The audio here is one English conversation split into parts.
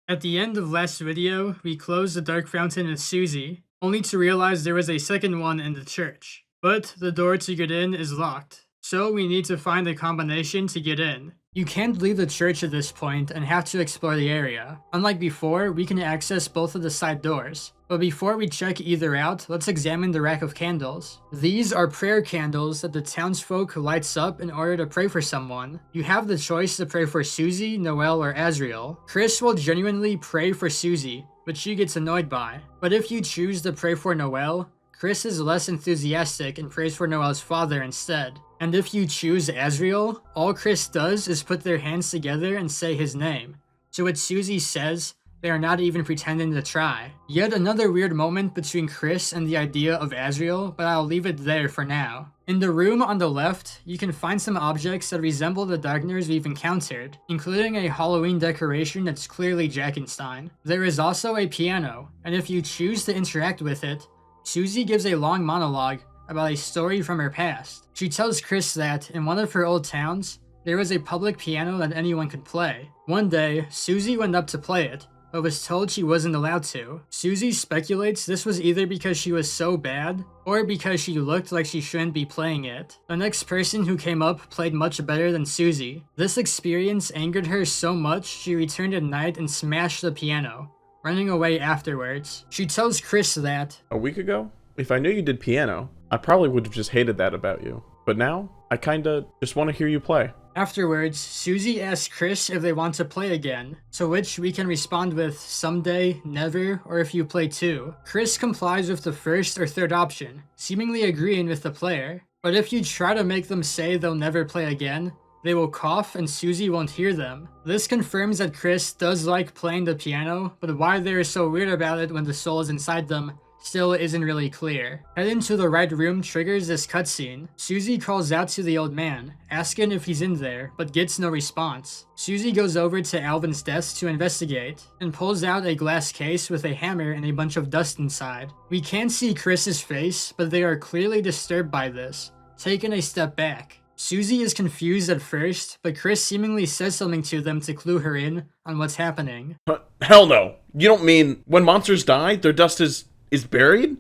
At the end of last video, we closed the dark fountain with Susie, only to realize there was a second one in the church. But the door to get in is locked, so we need to find a combination to get in. You can't leave the church at this point and have to explore the area. Unlike before, we can access both of the side doors. But before we check either out, let's examine the rack of candles. These are prayer candles that the townsfolk lights up in order to pray for someone. You have the choice to pray for Susie, Noelle, or Asriel. Chris will genuinely pray for Susie, which she gets annoyed by. But if you choose to pray for Noelle, Chris is less enthusiastic and prays for Noelle's father instead. And if you choose Asriel, all Chris does is put their hands together and say his name. So what Susie says, they are not even pretending to try. Yet another weird moment between Chris and the idea of Asriel, but I'll leave it there for now. In the room on the left, you can find some objects that resemble the Darkners we've encountered, including a Halloween decoration that's clearly Jockington. There is also a piano, and if you choose to interact with it, Susie gives a long monologue about a story from her past. She tells Chris that, in one of her old towns, there was a public piano that anyone could play. One day, Susie went up to play it, but was told she wasn't allowed to. Susie speculates this was either because she was so bad, or because she looked like she shouldn't be playing it. The next person who came up played much better than Susie. This experience angered her so much she returned at night and smashed the piano, running away afterwards. She tells Chris that, "A week ago, if I knew you did piano, I probably would have just hated that about you. But now, I kinda just want to hear you play." Afterwards, Susie asks Chris if they want to play again, to which we can respond with someday, never, or if you play too. Chris complies with the first or third option, seemingly agreeing with the player. But if you try to make them say they'll never play again, they will cough and Susie won't hear them. This confirms that Chris does like playing the piano, but why they are so weird about it when the soul is inside them still isn't really clear. Heading to the right room triggers this cutscene. Susie calls out to the old man, asking if he's in there, but gets no response. Susie goes over to Alvin's desk to investigate, and pulls out a glass case with a hammer and a bunch of dust inside. We can't see Chris's face, but they are clearly disturbed by this, taking a step back. Susie is confused at first, but Chris seemingly says something to them to clue her in on what's happening. Hell no. You don't mean when monsters die, their dust is buried?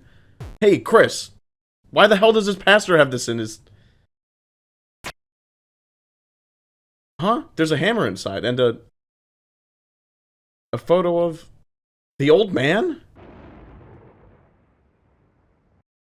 Hey, Chris, why the hell does his pastor have this in his... Huh? There's a hammer inside and a photo of the old man?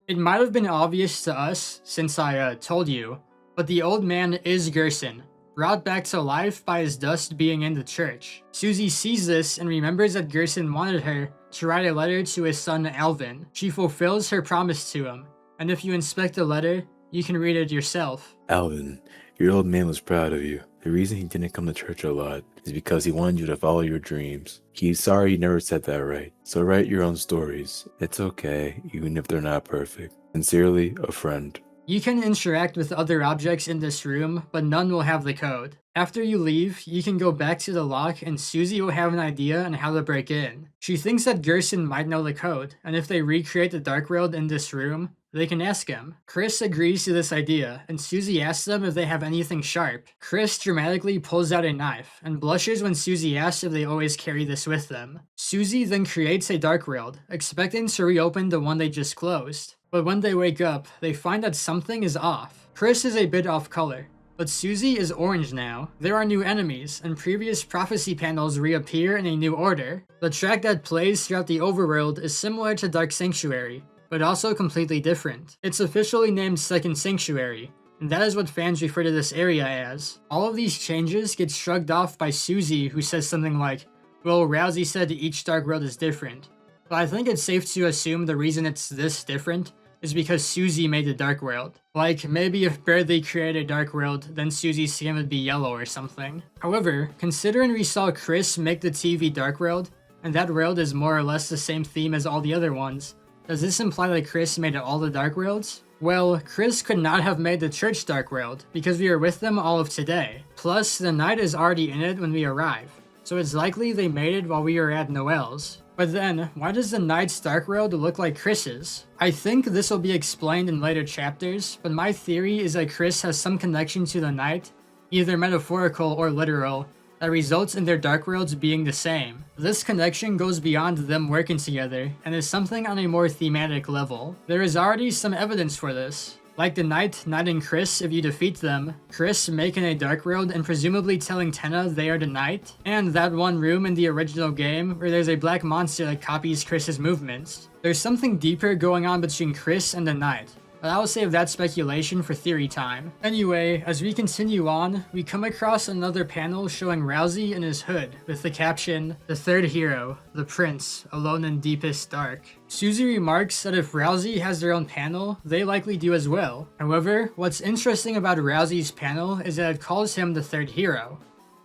It might have been obvious to us, since I told you, but the old man is Gerson, brought back to life by his dust being in the church. Susie sees this and remembers that Gerson wanted her to write a letter to his son Alvin. She fulfills her promise to him, and if you inspect the letter, you can read it yourself. "Alvin, your old man was proud of you. The reason he didn't come to church a lot is because he wanted you to follow your dreams. He's sorry you never said that right, so write your own stories. It's okay, even if they're not perfect. Sincerely, a friend." You can interact with other objects in this room, but none will have the code. After you leave, you can go back to the lock and Susie will have an idea on how to break in. She thinks that Gerson might know the code, and if they recreate the dark world in this room, they can ask him. Chris agrees to this idea, and Susie asks them if they have anything sharp. Chris dramatically pulls out a knife, and blushes when Susie asks if they always carry this with them. Susie then creates a dark world, expecting to reopen the one they just closed. But when they wake up, they find that something is off. Chris is a bit off color, but Susie is orange now. There are new enemies, and previous prophecy panels reappear in a new order. The track that plays throughout the overworld is similar to Dark Sanctuary, but also completely different. It's officially named Second Sanctuary, and that is what fans refer to this area as. All of these changes get shrugged off by Susie, who says something like, "Well, Ralsei said each dark world is different." But I think it's safe to assume the reason it's this different is because Susie made the dark world. Like, maybe if Bruhlie created a dark world, then Susie's skin would be yellow or something. However, considering we saw Chris make the TV dark world, and that world is more or less the same theme as all the other ones, does this imply that Chris made all the dark worlds? Well, Chris could not have made the church dark world, because we are with them all of today. Plus, the night is already in it when we arrive, so it's likely they made it while we were at Noelle's. But then, why does the Knight's Dark World look like Chris's? I think this will be explained in later chapters, but my theory is that Chris has some connection to the Knight, either metaphorical or literal, that results in their dark worlds being the same. This connection goes beyond them working together and is something on a more thematic level. There is already some evidence for this, like the Knight knighting Chris if you defeat them, Chris making a dark world and presumably telling Tenna they are the Knight, and that one room in the original game where there's a black monster that copies Chris's movements. There's something deeper going on between Chris and the Knight, but I will save that speculation for theory time. Anyway, as we continue on, we come across another panel showing Ralsei in his hood with the caption, "The third hero, the prince, alone in deepest dark." Susie remarks that if Ralsei has their own panel, they likely do as well. However, what's interesting about Ralsei's panel is that it calls him the third hero.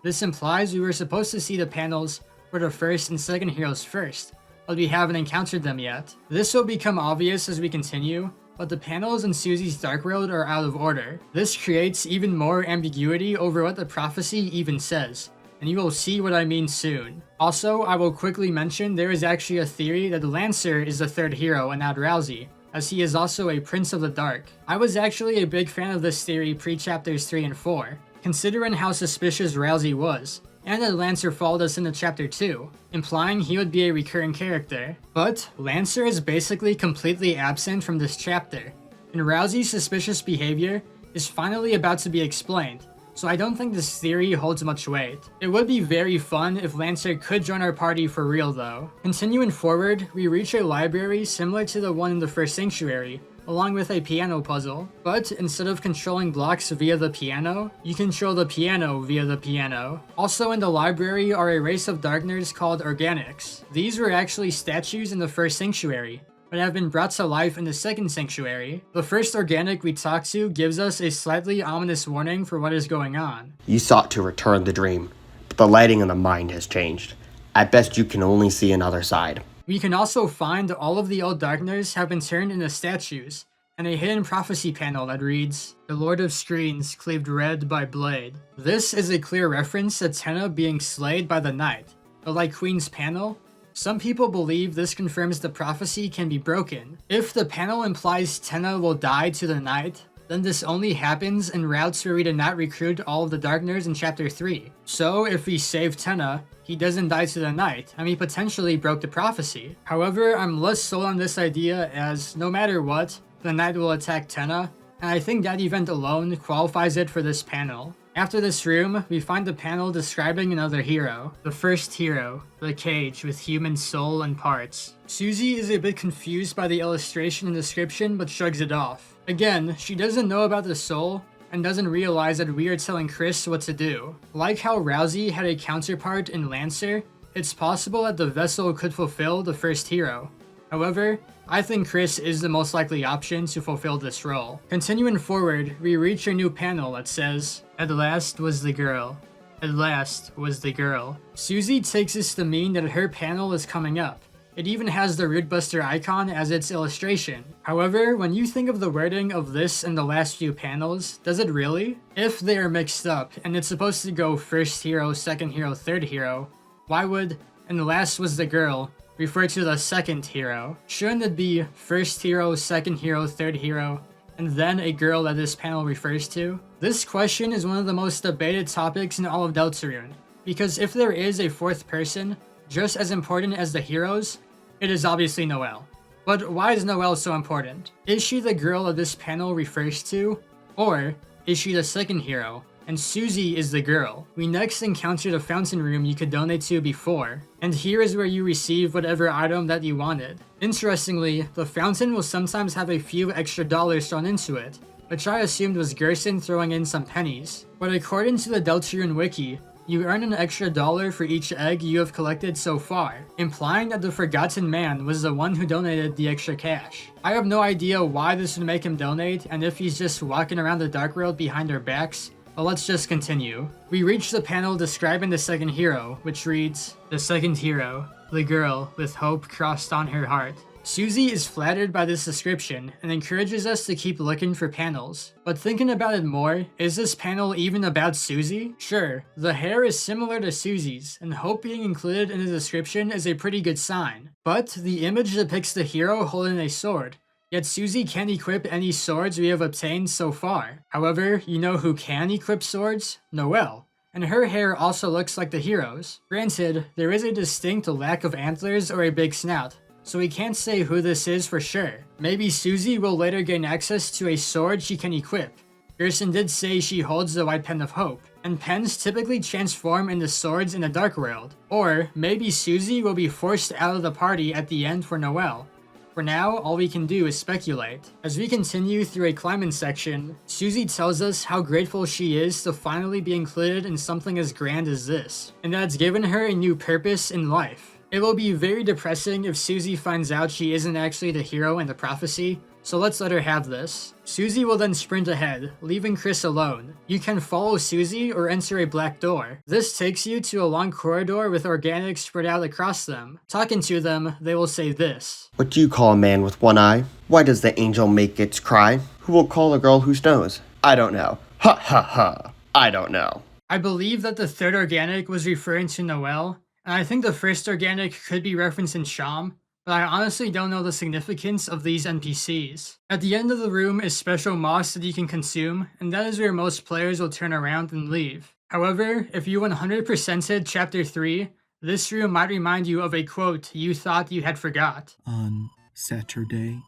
This implies we were supposed to see the panels for the first and second heroes first, but we haven't encountered them yet. This will become obvious as we continue, but the panels in Susie's Dark World are out of order. This creates even more ambiguity over what the prophecy even says, and you will see what I mean soon. Also, I will quickly mention there is actually a theory that Lancer is the third hero and not Ralsei, as he is also a Prince of the Dark. I was actually a big fan of this theory pre-chapters 3 and 4, considering how suspicious Ralsei was, and that Lancer followed us into chapter 2, implying he would be a recurring character. But Lancer is basically completely absent from this chapter, and Ralsei's suspicious behavior is finally about to be explained, so I don't think this theory holds much weight. It would be very fun if Lancer could join our party for real though. Continuing forward, we reach a library similar to the one in the first sanctuary, along with a piano puzzle, but instead of controlling blocks via the piano, you control the piano via the piano. Also in the library are a race of darkners called Organikks. These were actually statues in the first sanctuary, but have been brought to life in the second sanctuary. The first Organikk we talk to gives us a slightly ominous warning for what is going on. You sought to return the dream, but the lighting of the mind has changed. At best you can only see another side. We can also find all of the old Darkners have been turned into statues, and a hidden prophecy panel that reads, "The Lord of Screens cleaved red by blade." This is a clear reference to Tenna being slayed by the Knight, but like Queen's panel, some people believe this confirms the prophecy can be broken. If the panel implies Tenna will die to the Knight, then this only happens in routes where we did not recruit all of the Darkners in chapter 3. So if we save Tenna, he doesn't die to the Knight, and we potentially broke the prophecy. However, I'm less sold on this idea as, no matter what, the Knight will attack Tenna, and I think that event alone qualifies it for this panel. After this room, we find a panel describing another hero. The first hero, the cage with human soul and parts. Susie is a bit confused by the illustration and description, but shrugs it off. Again, she doesn't know about the soul, and doesn't realize that we are telling Chris what to do. Like how Ralsei had a counterpart in Lancer, it's possible that the vessel could fulfill the first hero. However, I think Chris is the most likely option to fulfill this role. Continuing forward, we reach a new panel that says, "At last was the girl. At last was the girl." Susie takes this to mean that her panel is coming up. It even has the Rootbuster icon as its illustration. However, when you think of the wording of this and the last few panels, does it really? If they are mixed up, and it's supposed to go first hero, second hero, third hero, why would "and the last was the girl" refer to the second hero? Shouldn't it be first hero, second hero, third hero, and then a girl that this panel refers to? This question is one of the most debated topics in all of Deltarune, because if there is a fourth person, just as important as the heroes, it is obviously Noelle. But why is Noelle so important? Is she the girl that this panel refers to? Or is she the second hero, and Susie is the girl? We next encounter the fountain room you could donate to before, and here is where you receive whatever item that you wanted. Interestingly, the fountain will sometimes have a few extra dollars thrown into it, which I assumed was Gerson throwing in some pennies. But according to the Deltarune wiki, you earn an extra $1 for each egg you have collected so far, implying that the Forgotten Man was the one who donated the extra cash. I have no idea why this would make him donate and if he's just walking around the Dark World behind our backs, but let's just continue. We reach the panel describing the second hero, which reads, "The second hero, the girl with hope crossed on her heart." Susie is flattered by this description and encourages us to keep looking for panels. But thinking about it more, is this panel even about Susie? Sure, the hair is similar to Susie's, and hope being included in the description is a pretty good sign. But the image depicts the hero holding a sword, yet Susie can't equip any swords we have obtained so far. However, you know who can equip swords? Noelle. and her hair also looks like the hero's. Granted, there is a distinct lack of antlers or a big snout, so we can't say who this is for sure. Maybe Susie will later gain access to a sword she can equip. Gerson did say she holds the White Pen of Hope, and pens typically transform into swords in the Dark World. Or maybe Susie will be forced out of the party at the end for Noelle. For now, all we can do is speculate. As we continue through a climbing section, Susie tells us how grateful she is to finally be included in something as grand as this, and that it's given her a new purpose in life. It will be very depressing if Susie finds out she isn't actually the hero in the prophecy, so let's let her have this. Susie will then sprint ahead, leaving Chris alone. You can follow Susie or enter a black door. This takes you to a long corridor with Organikks spread out across them. Talking to them, they will say this. What do you call a man with one eye? Why does the angel make its cry? Who will call a girl who snows? I don't know. Ha ha ha. I don't know. I believe that the third Organikk was referring to Noelle, and I think the first Organikk could be referencing Sham, but I honestly don't know the significance of these NPCs. At the end of the room is special moss that you can consume, and that is where most players will turn around and leave. However, if you 100%ed Chapter 3, this room might remind you of a quote you thought you had forgot. On Saturday,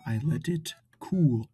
I let it cool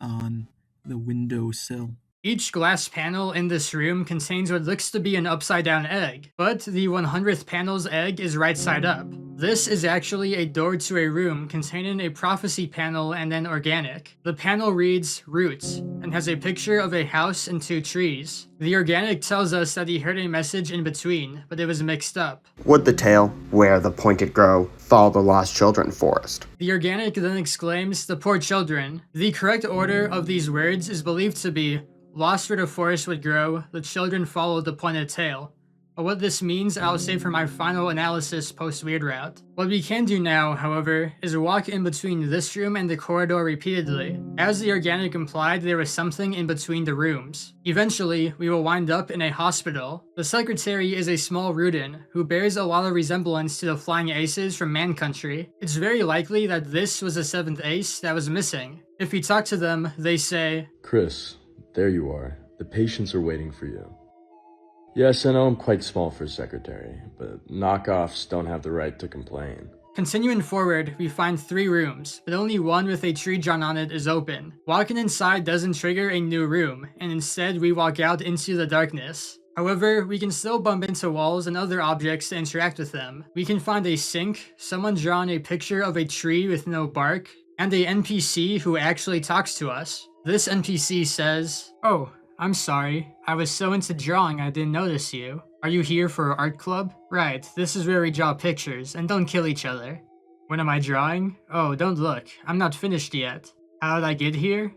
on the windowsill. Each glass panel in this room contains what looks to be an upside-down egg, but the 100th panel's egg is right side up. This is actually a door to a room containing a prophecy panel and an Organikk. The panel reads, Roots, and has a picture of a house and 2 trees. The Organikk tells us that he heard a message in between, but it was mixed up. Would the tale, where the pointed grow, follow the lost children forest? The Organikk then exclaims, the poor children. The correct order of these words is believed to be, lost where the forest would grow, the children followed the pointed tail. But what this means, I'll save for my final analysis post-Weird Route. What we can do now, however, is walk in between this room and the corridor repeatedly. As the Organikk implied, there was something in between the rooms. Eventually, we will wind up in a hospital. The secretary is a small Rudin, who bears a lot of resemblance to the Flying Aces from Man Country. It's very likely that this was the 7th ace that was missing. If we talk to them, they say, Chris, there you are. The patients are waiting for you. Yes, I know I'm quite small for a secretary, but knockoffs don't have the right to complain. Continuing forward, we find 3 rooms, but only one with a tree drawn on it is open. Walking inside doesn't trigger a new room, and instead we walk out into the darkness. However, we can still bump into walls and other objects to interact with them. We can find a sink, someone drawing a picture of a tree with no bark, and a NPC who actually talks to us. This NPC says, Oh, I'm sorry. I was so into drawing I didn't notice you. Are you here for art club? Right, this is where we draw pictures, and don't kill each other. When am I drawing? Oh, don't look. I'm not finished yet. How did I get here?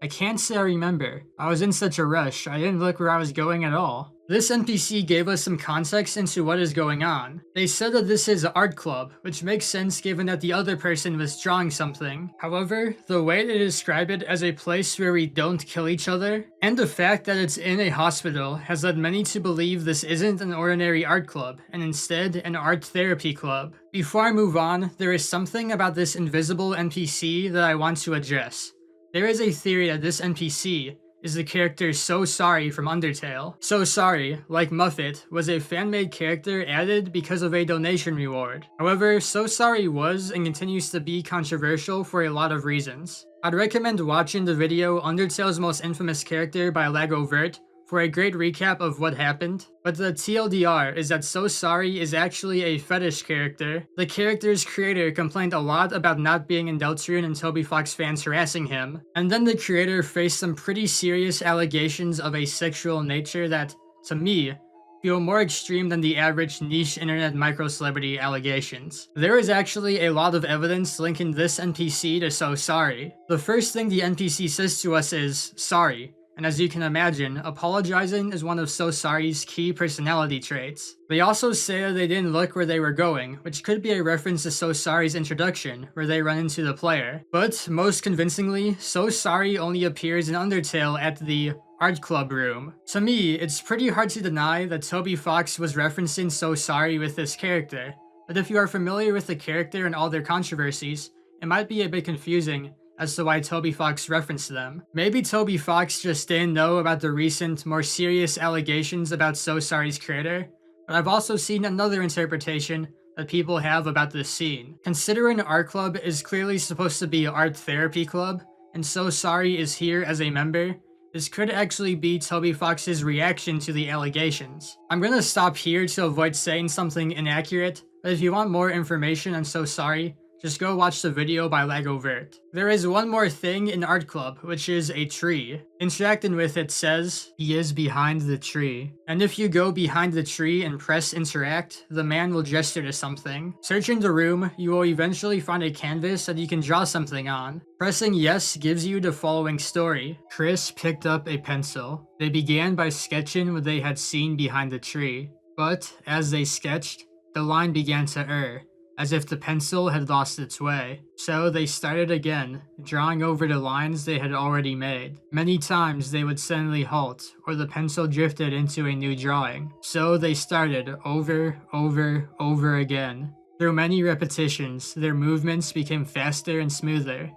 I can't say I remember. I was in such a rush, I didn't look where I was going at all. This NPC gave us some context into what is going on. They said that this is an art club, which makes sense given that the other person was drawing something. However, the way they describe it as a place where we don't kill each other, and the fact that it's in a hospital, has led many to believe this isn't an ordinary art club, and instead an art therapy club. Before I move on, there is something about this invisible NPC that I want to address. There is a theory that this NPC is the character So Sorry from Undertale. So Sorry, like Muffet, was a fan-made character added because of a donation reward. However, So Sorry was and continues to be controversial for a lot of reasons. I'd recommend watching the video Undertale's Most Infamous Character by Lagovert for a great recap of what happened, but the TLDR is that So Sorry is actually a fetish character. The character's creator complained a lot about not being in Deltarune and Toby Fox fans harassing him, and then the creator faced some pretty serious allegations of a sexual nature that, to me, feel more extreme than the average niche internet micro-celebrity allegations. There is actually a lot of evidence linking this NPC to So Sorry. The first thing the NPC says to us is, sorry. And as you can imagine, apologizing is one of So Sorry's key personality traits. They also say that they didn't look where they were going, which could be a reference to So Sorry's introduction, where they run into the player. But, most convincingly, So Sorry only appears in Undertale at the art club room. To me, it's pretty hard to deny that Toby Fox was referencing So Sorry with this character, but if you are familiar with the character and all their controversies, it might be a bit confusing as to why Toby Fox referenced them. Maybe Toby Fox just didn't know about the recent, more serious allegations about So Sorry's creator, but I've also seen another interpretation that people have about this scene. Considering Art Club is clearly supposed to be an art therapy club, and So Sorry is here as a member, this could actually be Toby Fox's reaction to the allegations. I'm gonna stop here to avoid saying something inaccurate, but if you want more information on So Sorry, just go watch the video by Lagovert. There is one more thing in Art Club, which is a tree. Interacting with it says, "He is behind the tree." And if you go behind the tree and press interact, the man will gesture to something. Searching the room, you will eventually find a canvas that you can draw something on. Pressing yes gives you the following story. Chris picked up a pencil. They began by sketching what they had seen behind the tree. But, as they sketched, the line began to err, as if the pencil had lost its way. So they started again, drawing over the lines they had already made. Many times they would suddenly halt, or the pencil drifted into a new drawing. So they started over again. Through many repetitions, their movements became faster and smoother,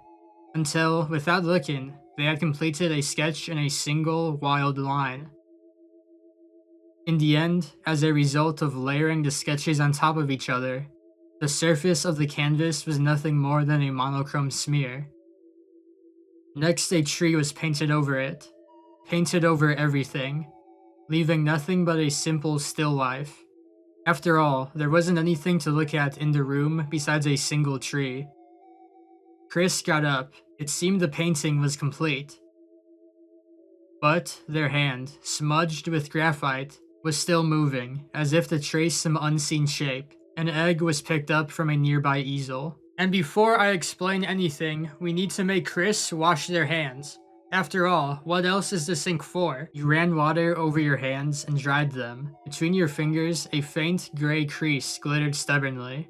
until, without looking, they had completed a sketch in a single wild line. In the end, as a result of layering the sketches on top of each other, the surface of the canvas was nothing more than a monochrome smear. Next, a tree was painted over it. Painted over everything, leaving nothing but a simple still life. After all, there wasn't anything to look at in the room besides a single tree. Chris got up. It seemed the painting was complete. But their hand, smudged with graphite, was still moving, as if to trace some unseen shape. An egg was picked up from a nearby easel. And before I explain anything, we need to make Chris wash their hands. After all, what else is the sink for? You ran water over your hands and dried them. Between your fingers, a faint gray crease glittered stubbornly.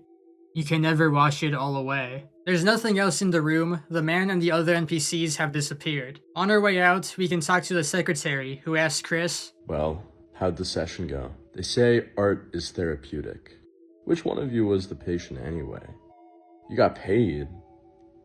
You can never wash it all away. There's nothing else in the room. The man and the other NPCs have disappeared. On our way out, we can talk to the secretary, who asks Chris, Well, how'd the session go? They say art is therapeutic. Which one of you was the patient anyway? You got paid,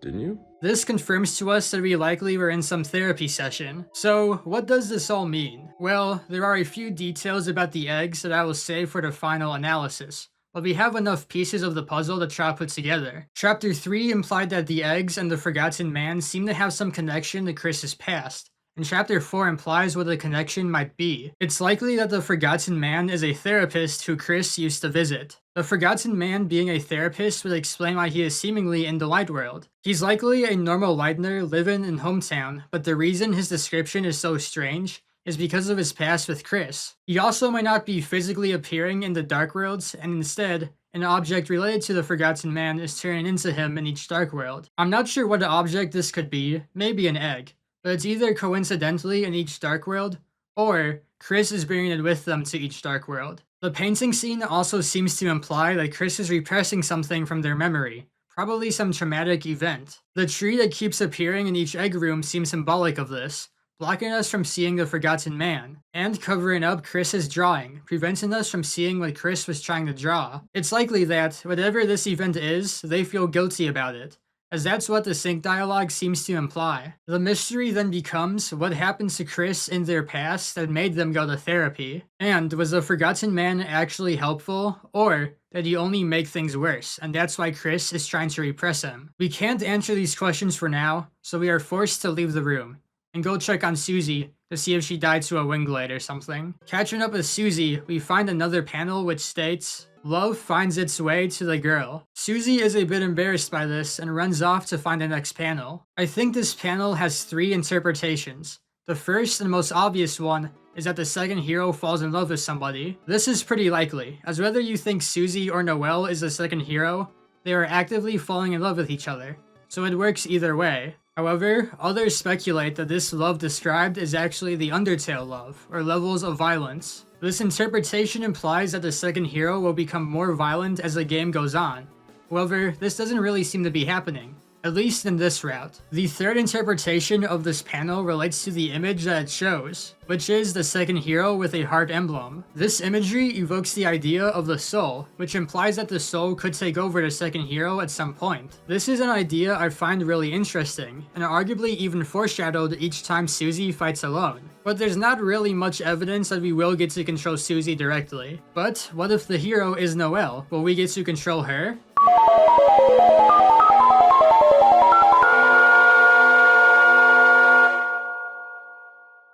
didn't you? This confirms to us that we likely were in some therapy session. So, what does this all mean? Well, there are a few details about the eggs that I will save for the final analysis, but we have enough pieces of the puzzle to try to put together. Chapter 3 implied that the eggs and the Forgotten Man seem to have some connection to Chris's past, and Chapter 4 implies what the connection might be. It's likely that the Forgotten Man is a therapist who Chris used to visit. The Forgotten Man being a therapist would explain why he is seemingly in the light world. He's likely a normal Lightner living in hometown, but the reason his description is so strange is because of his past with Chris. He also might not be physically appearing in the Dark Worlds, and instead, an object related to the Forgotten Man is turning into him in each Dark World. I'm not sure what object this could be, maybe an egg, but it's either coincidentally in each Dark World, or Chris is bringing it with them to each Dark World. The painting scene also seems to imply that Chris is repressing something from their memory, probably some traumatic event. The tree that keeps appearing in each egg room seems symbolic of this, blocking us from seeing the Forgotten Man, and covering up Chris's drawing, preventing us from seeing what Chris was trying to draw. It's likely that, whatever this event is, they feel guilty about it, as that's what the sync dialogue seems to imply. The mystery then becomes what happened to Chris in their past that made them go to therapy. And was the Forgotten Man actually helpful, or did he only make things worse, and that's why Chris is trying to repress him? We can't answer these questions for now, so we are forced to leave the room and go check on Susie to see if she died to a wingblade or something. Catching up with Susie, we find another panel which states, "Love finds its way to the girl." Susie is a bit embarrassed by this and runs off to find the next panel. I think this panel has 3 interpretations. The first and most obvious one is that the second hero falls in love with somebody. This is pretty likely, as whether you think Susie or Noelle is the second hero, they are actively falling in love with each other, so it works either way. However, others speculate that this love described is actually the Undertale love, or levels of violence. This interpretation implies that the second hero will become more violent as the game goes on. However, this doesn't really seem to be happening, at least in this route. The third interpretation of this panel relates to the image that it shows, which is the second hero with a heart emblem. This imagery evokes the idea of the soul, which implies that the soul could take over the second hero at some point. This is an idea I find really interesting, and arguably even foreshadowed each time Susie fights alone. But there's not really much evidence that we will get to control Susie directly. But what if the hero is Noelle? Will we get to control her?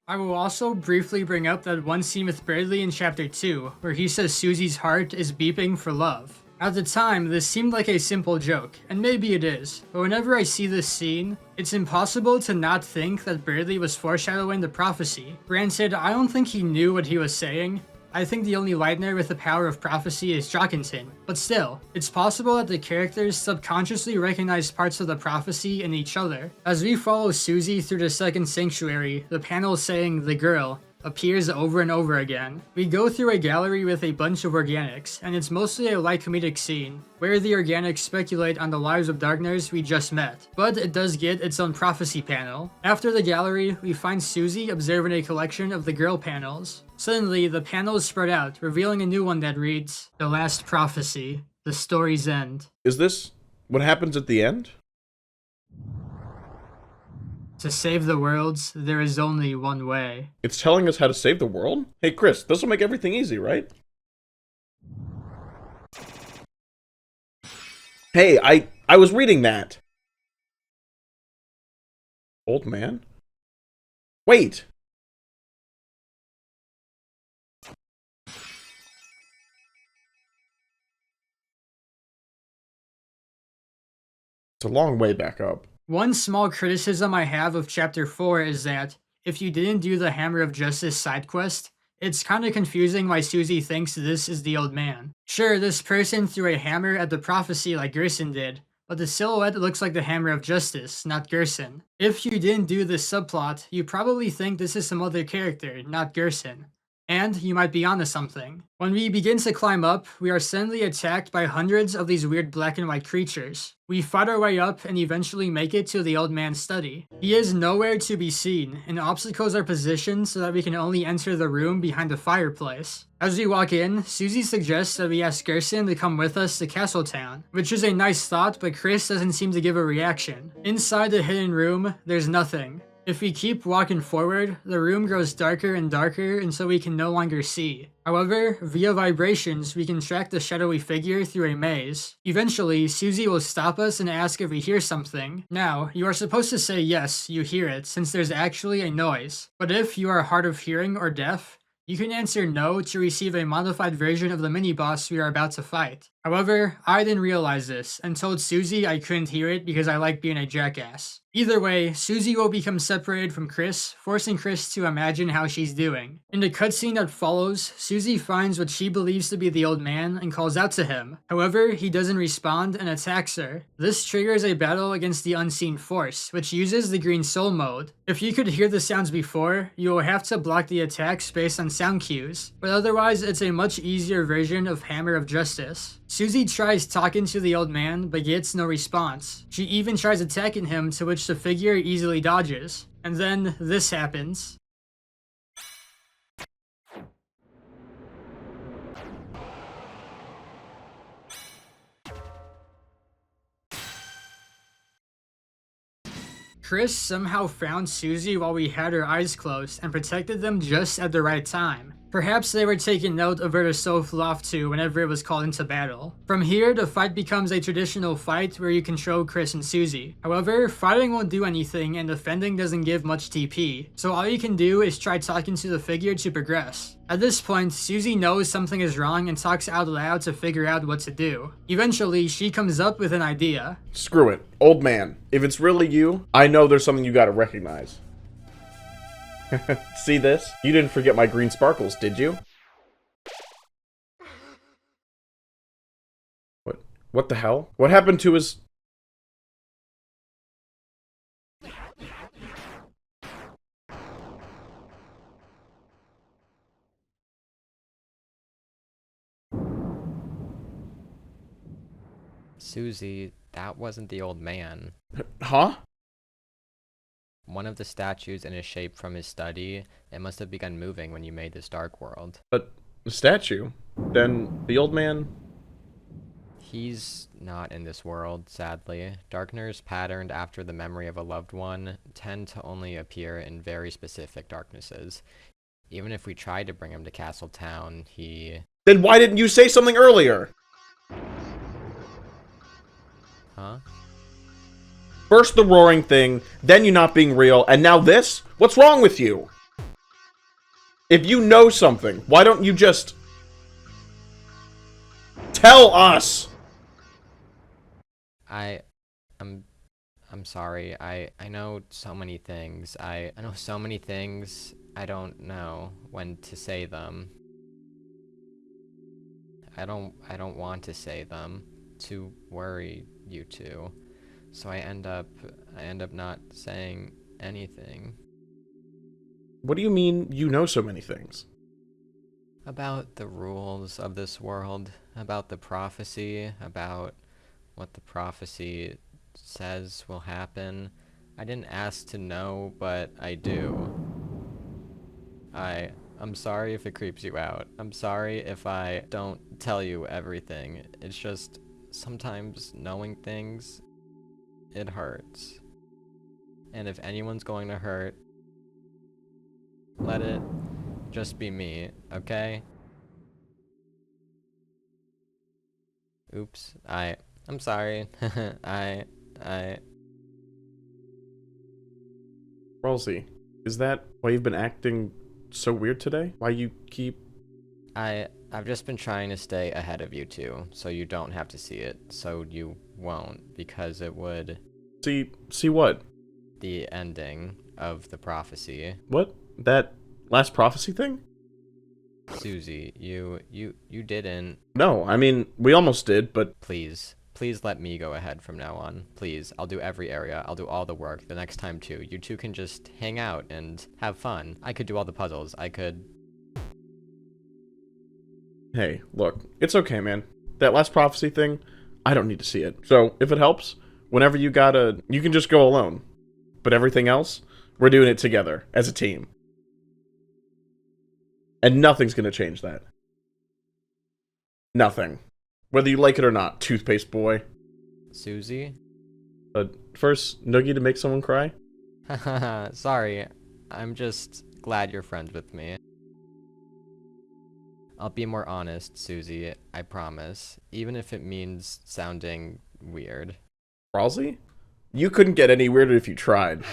I will also briefly bring up that one scene with Bruhlie in Chapter 2, where he says Susie's heart is beeping for love. At the time, this seemed like a simple joke, and maybe it is, but whenever I see this scene, it's impossible to not think that Bruhlie was foreshadowing the prophecy. Granted, I don't think he knew what he was saying. I think the only Lightner with the power of prophecy is Jockington, but still, it's possible that the characters subconsciously recognize parts of the prophecy in each other. As we follow Susie through the second sanctuary, the panel saying "the girl" appears over and over again. We go through a gallery with a bunch of Organikks, and it's mostly a light comedic scene, where the Organikks speculate on the lives of Darkners we just met, but it does get its own prophecy panel. After the gallery, we find Susie observing a collection of the girl panels. Suddenly, the panels spread out, revealing a new one that reads, "The Last Prophecy, the Story's End." Is this what happens at the end? To save the worlds, there is only one way. It's telling us how to save the world? Hey, Chris, this will make everything easy, right? Hey, I was reading that. Old man? Wait! It's a long way back up. One small criticism I have of Chapter 4 is that, if you didn't do the Hammer of Justice side quest, it's kinda confusing why Susie thinks this is the old man. Sure, this person threw a hammer at the prophecy like Gerson did, but the silhouette looks like the Hammer of Justice, not Gerson. If you didn't do this subplot, you probably think this is some other character, not Gerson. And you might be onto something. When we begin to climb up, we are suddenly attacked by hundreds of these weird black and white creatures. We fight our way up and eventually make it to the old man's study. He is nowhere to be seen, and obstacles are positioned so that we can only enter the room behind the fireplace. As we walk in, Susie suggests that we ask Gerson to come with us to Castletown, which is a nice thought, but Chris doesn't seem to give a reaction. Inside the hidden room, there's nothing. If we keep walking forward, the room grows darker and darker until we can no longer see. However, via vibrations, we can track the shadowy figure through a maze. Eventually, Susie will stop us and ask if we hear something. Now, you are supposed to say yes, you hear it, since there's actually a noise. But if you are hard of hearing or deaf, you can answer no to receive a modified version of the mini-boss we are about to fight. However, I didn't realize this, and told Susie I couldn't hear it because I like being a jackass. Either way, Susie will become separated from Chris, forcing Chris to imagine how she's doing. In the cutscene that follows, Susie finds what she believes to be the old man and calls out to him. However, he doesn't respond and attacks her. This triggers a battle against the unseen force, which uses the green soul mode. If you could hear the sounds before, you will have to block the attacks based on sound cues, but otherwise it's a much easier version of Hammer of Justice. Susie tries talking to the old man, but gets no response. She even tries attacking him, to which the figure easily dodges. And then this happens. Chris somehow found Susie while we had her eyes closed and protected them just at the right time. Perhaps they were taking note of where the soul flew off to whenever it was called into battle. From here, the fight becomes a traditional fight where you control Chris and Susie. However, fighting won't do anything and defending doesn't give much TP, so all you can do is try talking to the figure to progress. At this point, Susie knows something is wrong and talks out loud to figure out what to do. Eventually, she comes up with an idea. Screw it. Old man, if it's really you, I know there's something you gotta recognize. See this? You didn't forget my green sparkles, did you? What the hell? What happened to his... Susie, That wasn't the old man. Huh? One of the statues in his shape from his study, it must have begun moving when you made this dark world. But the statue? Then the old man? He's not in this world, sadly. Darkness patterned after the memory of a loved one tend to only appear in very specific darknesses. Even if we tried to bring him to Castle Town, he... Then why didn't you say something earlier? Huh? First the roaring thing, then you not being real, and now this? What's wrong with you? If you know something, why don't you just... tell us? I'm sorry. I know so many things. I know so many things. I don't know when to say them. I don't want to say them to worry you two. So I end up not saying anything. What do you mean you know so many things? About the rules of this world, about the prophecy, about what the prophecy says will happen. I didn't ask to know, but I do. I'm sorry if it creeps you out. I'm sorry if I don't tell you everything. It's just sometimes knowing things, it hurts. And if anyone's going to hurt, let it just be me, okay? Oops, I'm sorry. Ralsei, is that why you've been acting so weird today? Why you keep... I've just been trying to stay ahead of you two, so you don't have to see it, so you won't, because it would... See what? The ending of the prophecy. What? That last prophecy thing? Susie, you didn't... No, I mean, we almost did, but... Please let me go ahead from now on. Please, I'll do every area. I'll do all the work the next time too. You two can just hang out and have fun. I could do all the puzzles. I could... Hey, look, it's okay, man. That last prophecy thing, I don't need to see it. So, if it helps, whenever you can just go alone. But everything else, we're doing it together, as a team. And nothing's gonna change that. Nothing. Whether you like it or not, toothpaste boy. Susie? First, noogie to make someone cry? Haha, sorry. I'm just glad you're friends with me. I'll be more honest, Susie, I promise. Even if it means sounding weird. Ralsei? You couldn't get any weirder if you tried.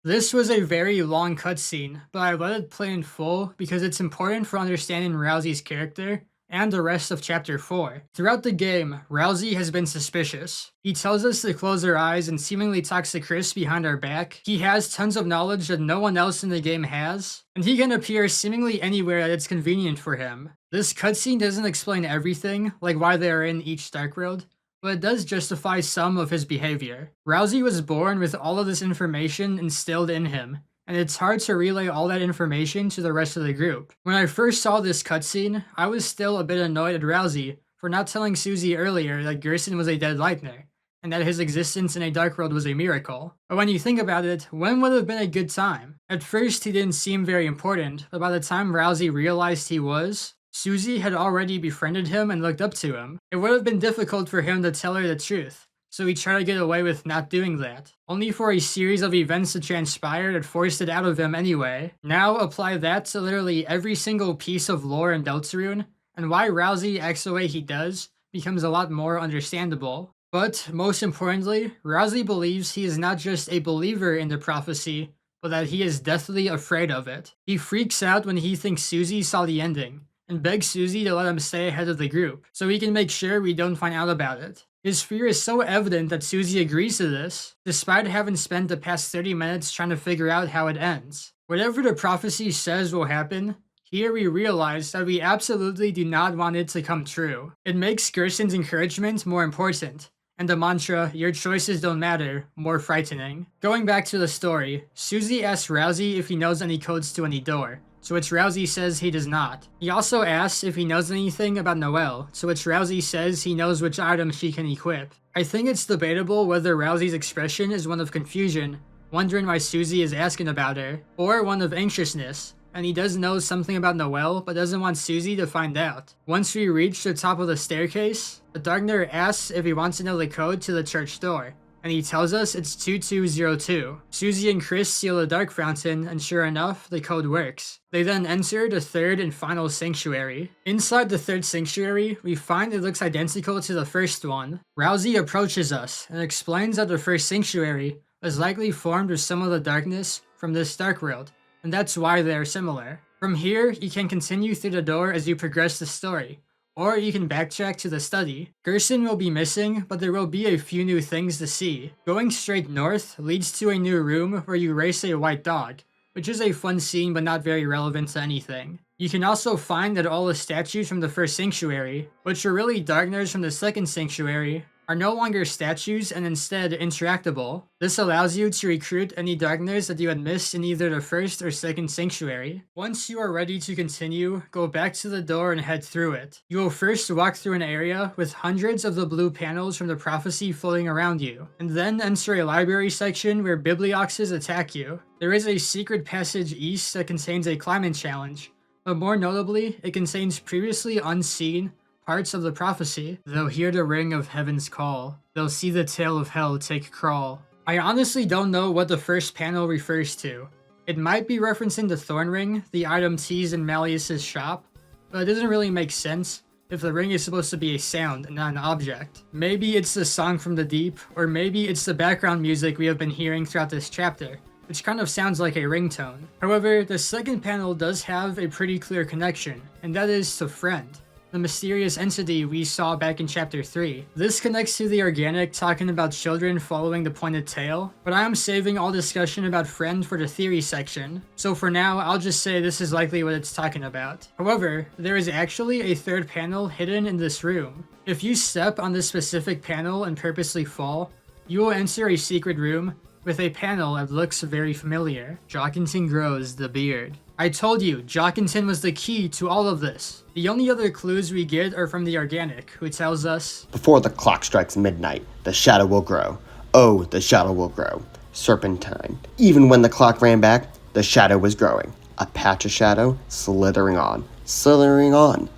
This was a very long cutscene, but I let it play in full because it's important for understanding Ralsei's character and the rest of Chapter 4. Throughout the game, Ralsei has been suspicious. He tells us to close our eyes and seemingly talks to Chris behind our back. He has tons of knowledge that no one else in the game has, and he can appear seemingly anywhere that it's convenient for him. This cutscene doesn't explain everything, like why they are in each Dark World, but it does justify some of his behavior. Ralsei was born with all of this information instilled in him, and it's hard to relay all that information to the rest of the group. When I first saw this cutscene, I was still a bit annoyed at Ralsei for not telling Susie earlier that Gerson was a dead Lightner, and that his existence in a Dark World was a miracle. But when you think about it, when would have been a good time? At first he didn't seem very important, but by the time Ralsei realized he was, Susie had already befriended him and looked up to him. It would have been difficult for him to tell her the truth, so he tried to get away with not doing that, only for a series of events to transpire that forced it out of him anyway. Now apply that to literally every single piece of lore in Deltarune, and why Ralsei acts the way he does becomes a lot more understandable. But, most importantly, Ralsei believes he is not just a believer in the prophecy, but that he is deathly afraid of it. He freaks out when he thinks Susie saw the ending, and begs Susie to let him stay ahead of the group, so he can make sure we don't find out about it. His fear is so evident that Susie agrees to this, despite having spent the past 30 minutes trying to figure out how it ends. Whatever the prophecy says will happen, here we realize that we absolutely do not want it to come true. It makes Gerson's encouragement more important, and the mantra, "your choices don't matter," more frightening. Going back to the story, Susie asks Ralsei if he knows any codes to any door, to which Ralsei says he does not. He also asks if he knows anything about Noelle, to which Ralsei says he knows which item she can equip. I think it's debatable whether Ralsei's expression is one of confusion, wondering why Susie is asking about her, or one of anxiousness, and he does know something about Noelle but doesn't want Susie to find out. Once we reach the top of the staircase, the Darkner asks if he wants to know the code to the church door, and he tells us it's 2202. Susie and Chris seal the dark fountain, and sure enough, the code works. They then enter the third and final sanctuary. Inside the third sanctuary, we find it looks identical to the first one. Ralsei approaches us and explains that the first sanctuary was likely formed with some of the darkness from this dark world, and that's why they are similar. From here, you can continue through the door as you progress the story, or you can backtrack to the study. Gerson will be missing, but there will be a few new things to see. Going straight north leads to a new room where you race a white dog, which is a fun scene but not very relevant to anything. You can also find that all the statues from the first sanctuary, which were really Darkners from the second sanctuary, are no longer statues and instead interactable. This allows you to recruit any Darkners that you had missed in either the first or second sanctuary. Once you are ready to continue, go back to the door and head through it. You will first walk through an area with hundreds of the blue panels from the prophecy floating around you, and then enter a library section where Biblioxes attack you. There is a secret passage east that contains a climbing challenge, but more notably, it contains previously unseen parts of the prophecy. They'll hear the ring of heaven's call. They'll see the tail of hell take crawl. I honestly don't know what the first panel refers to. It might be referencing the thorn ring, the item teased in Malleus's shop, but it doesn't really make sense if the ring is supposed to be a sound and not an object. Maybe it's the song from the deep, or maybe it's the background music we have been hearing throughout this chapter, which kind of sounds like a ringtone. However, the second panel does have a pretty clear connection, and that is to Friend, the mysterious entity we saw back in chapter 3. This connects to the Organikk talking about children following the pointed tail, but I am saving all discussion about Friend for the theory section, so for now I'll just say this is likely what it's talking about. However, there is actually a third panel hidden in this room. If you step on this specific panel and purposely fall, you will enter a secret room with a panel that looks very familiar. Jockington grows the beard. I told you, Jockington was the key to all of this. The only other clues we get are from the Organikk, who tells us, Before the clock strikes midnight, the shadow will grow. Oh, the shadow will grow. Serpentine. Even when the clock ran back, the shadow was growing. A patch of shadow slithering on. Serpentine.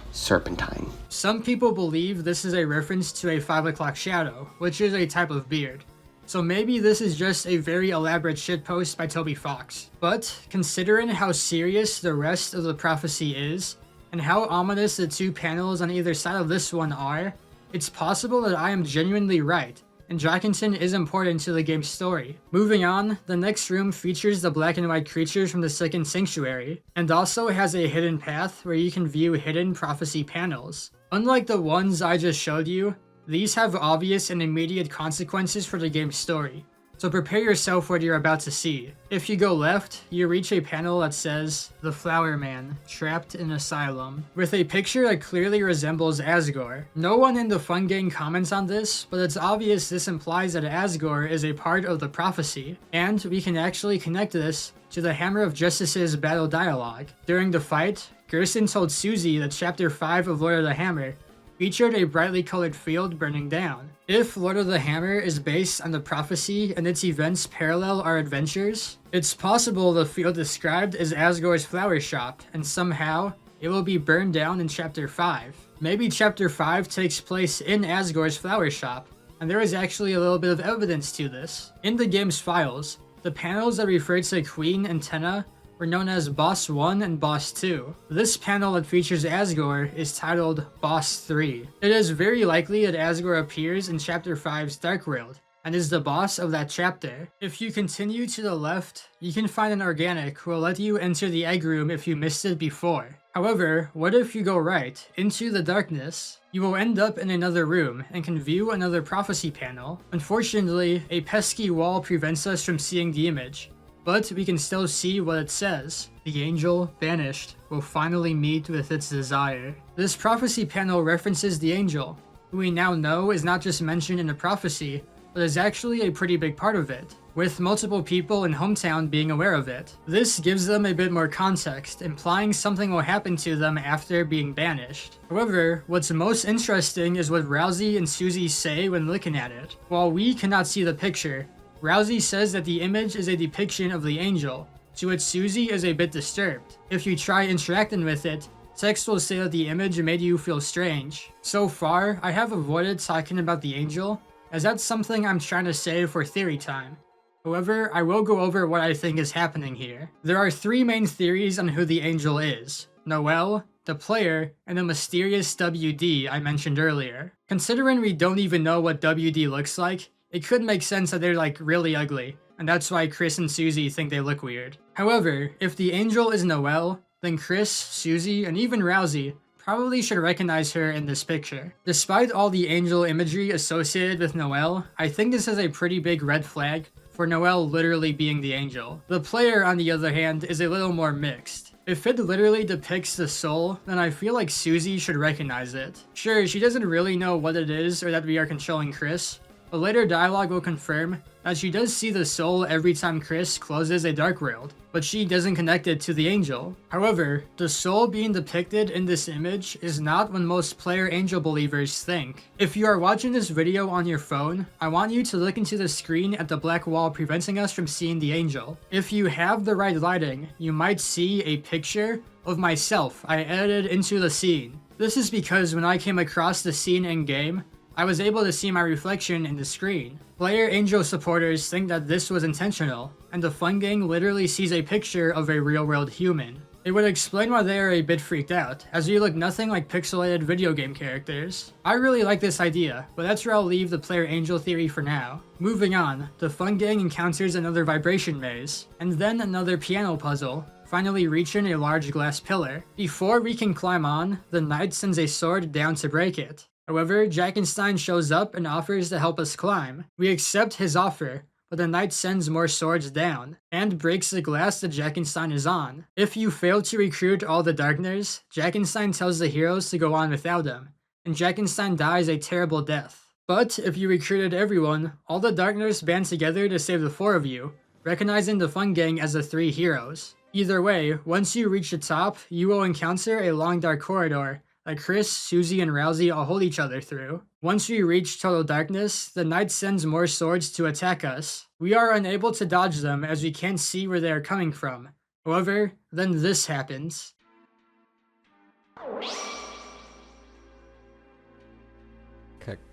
Some people believe this is a reference to a 5 o'clock shadow, which is a type of beard. So maybe this is just a very elaborate shitpost by Toby Fox. But considering how serious the rest of the prophecy is, and how ominous the two panels on either side of this one are, it's possible that I am genuinely right, and Jockington is important to the game's story. Moving on, the next room features the black and white creatures from the second sanctuary, and also has a hidden path where you can view hidden prophecy panels. Unlike the ones I just showed you, these have obvious and immediate consequences for the game's story, so prepare yourself for what you're about to see. If you go left, you reach a panel that says, The Flower Man, Trapped in Asylum, with a picture that clearly resembles Asgore. No one in the Fun Gang comments on this, but it's obvious this implies that Asgore is a part of the prophecy, and we can actually connect this to the Hammer of Justice's battle dialogue. During the fight, Gerson told Susie that Chapter 5 of Lord of the Hammer featured a brightly colored field burning down. If Lord of the Hammer is based on the prophecy and its events parallel our adventures, it's possible the field described is Asgore's flower shop, and somehow it will be burned down in Chapter 5. Maybe Chapter 5 takes place in Asgore's flower shop, and there is actually a little bit of evidence to this. In the game's files, the panels that refer to Queen and Tenna were known as Boss 1 and Boss 2. This panel that features Asgore is titled Boss 3. It is very likely that Asgore appears in Chapter 5's Dark World, and is the boss of that chapter. If you continue to the left, you can find an Organikk who will let you enter the egg room if you missed it before. However, what if you go right, into the darkness? You will end up in another room, and can view another prophecy panel. Unfortunately, a pesky wall prevents us from seeing the image, but we can still see what it says. The angel, banished, will finally meet with its desire. This prophecy panel references the angel, who we now know is not just mentioned in the prophecy, but is actually a pretty big part of it, with multiple people in hometown being aware of it. This gives them a bit more context, implying something will happen to them after being banished. However, what's most interesting is what Ralsei and Susie say when looking at it. While we cannot see the picture, Ralsei says that the image is a depiction of the angel, to which Susie is a bit disturbed. If you try interacting with it, text will say that the image made you feel strange. So far, I have avoided talking about the angel, as that's something I'm trying to save for theory time. However, I will go over what I think is happening here. There are 3 main theories on who the angel is: Noelle, the player, and the mysterious WD I mentioned earlier. Considering we don't even know what WD looks like, it could make sense that they're like really ugly, and that's why Chris and Susie think they look weird. However, if the angel is Noelle, then Chris, Susie, and even Ralsei probably should recognize her in this picture. Despite all the angel imagery associated with Noelle, I think this is a pretty big red flag for Noelle literally being the angel. The player, on the other hand, is a little more mixed. If it literally depicts the soul, then I feel like Susie should recognize it. Sure, she doesn't really know what it is or that we are controlling Chris, but later dialogue will confirm that she does see the soul every time Chris closes a dark world, but she doesn't connect it to the angel. However, the soul being depicted in this image is not what most player angel believers think. If you are watching this video on your phone, I want you to look into the screen at the black wall preventing us from seeing the angel. If you have the right lighting, you might see a picture of myself I edited into the scene. This is because when I came across the scene in game, I was able to see my reflection in the screen. Player Angel supporters think that this was intentional, and the Fun Gang literally sees a picture of a real-world human. It would explain why they are a bit freaked out, as we look nothing like pixelated video game characters. I really like this idea, but that's where I'll leave the Player Angel theory for now. Moving on, the Fun Gang encounters another vibration maze, and then another piano puzzle, finally reaching a large glass pillar. Before we can climb on, the knight sends a sword down to break it. However, Jockington shows up and offers to help us climb. We accept his offer, but the knight sends more swords down, and breaks the glass that Jockington is on. If you fail to recruit all the Darkners, Jockington tells the heroes to go on without him, and Jockington dies a terrible death. But if you recruited everyone, all the Darkners band together to save the 4 of you, recognizing the Fun Gang as the 3 heroes. Either way, once you reach the top, you will encounter a long dark corridor that Chris, Susie, and Ralsei all hold each other through. Once we reach total darkness, the knight sends more swords to attack us. We are unable to dodge them as we can't see where they are coming from. However, then this happens.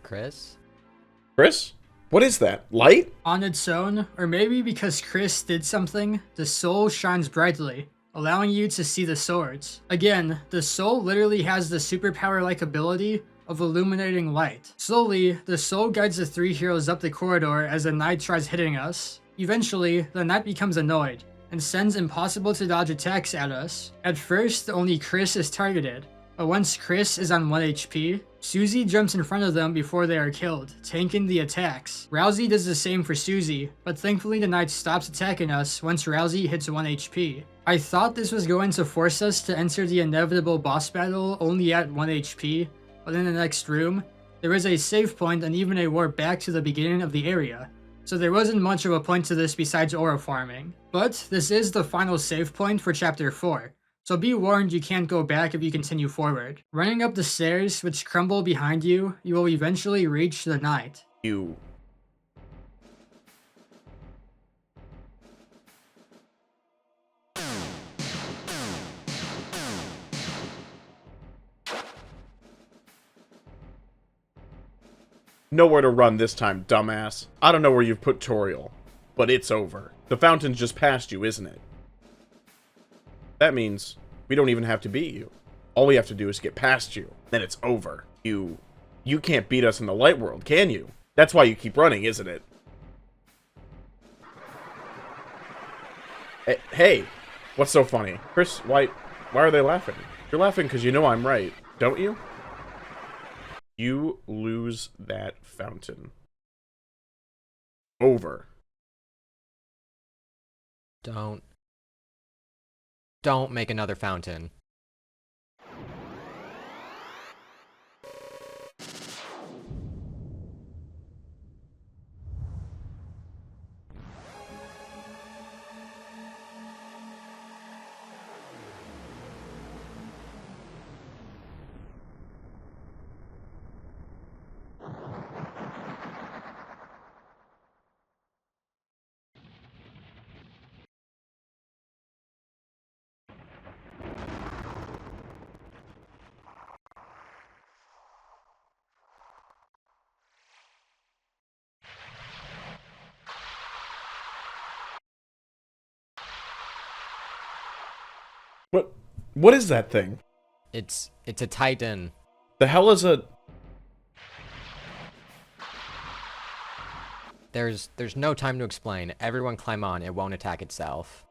Chris? Chris? What is that? Light? On its own, or maybe because Chris did something, the soul shines brightly, allowing you to see the swords. Again, the soul literally has the superpower-like ability of illuminating light. Slowly, the soul guides the 3 heroes up the corridor as the knight tries hitting us. Eventually, the knight becomes annoyed and sends impossible to dodge attacks at us. At first, only Chris is targeted, but once Chris is on 1 HP, Susie jumps in front of them before they are killed, tanking the attacks. Ralsei does the same for Susie, but thankfully the knight stops attacking us once Ralsei hits 1 HP. I thought this was going to force us to enter the inevitable boss battle only at 1 HP, but in the next room, there is a save point and even a warp back to the beginning of the area, so there wasn't much of a point to this besides aura farming. But this is the final save point for Chapter 4, so be warned you can't go back if you continue forward. Running up the stairs, which crumble behind you, you will eventually reach the knight. You... Nowhere to run this time, dumbass. I don't know where you've put Toriel, but it's over. The fountain's just past you, isn't it? That means we don't even have to beat you. All we have to do is get past you. Then it's over. You can't beat us in the light world, can you? That's why you keep running, isn't it? Hey, what's so funny? Chris, why are they laughing? You're laughing because you know I'm right, don't you? You lose that fountain. Over. Don't make another fountain. What is that thing? It's a Titan. The hell is a... There's no time to explain. Everyone climb on, it won't attack itself.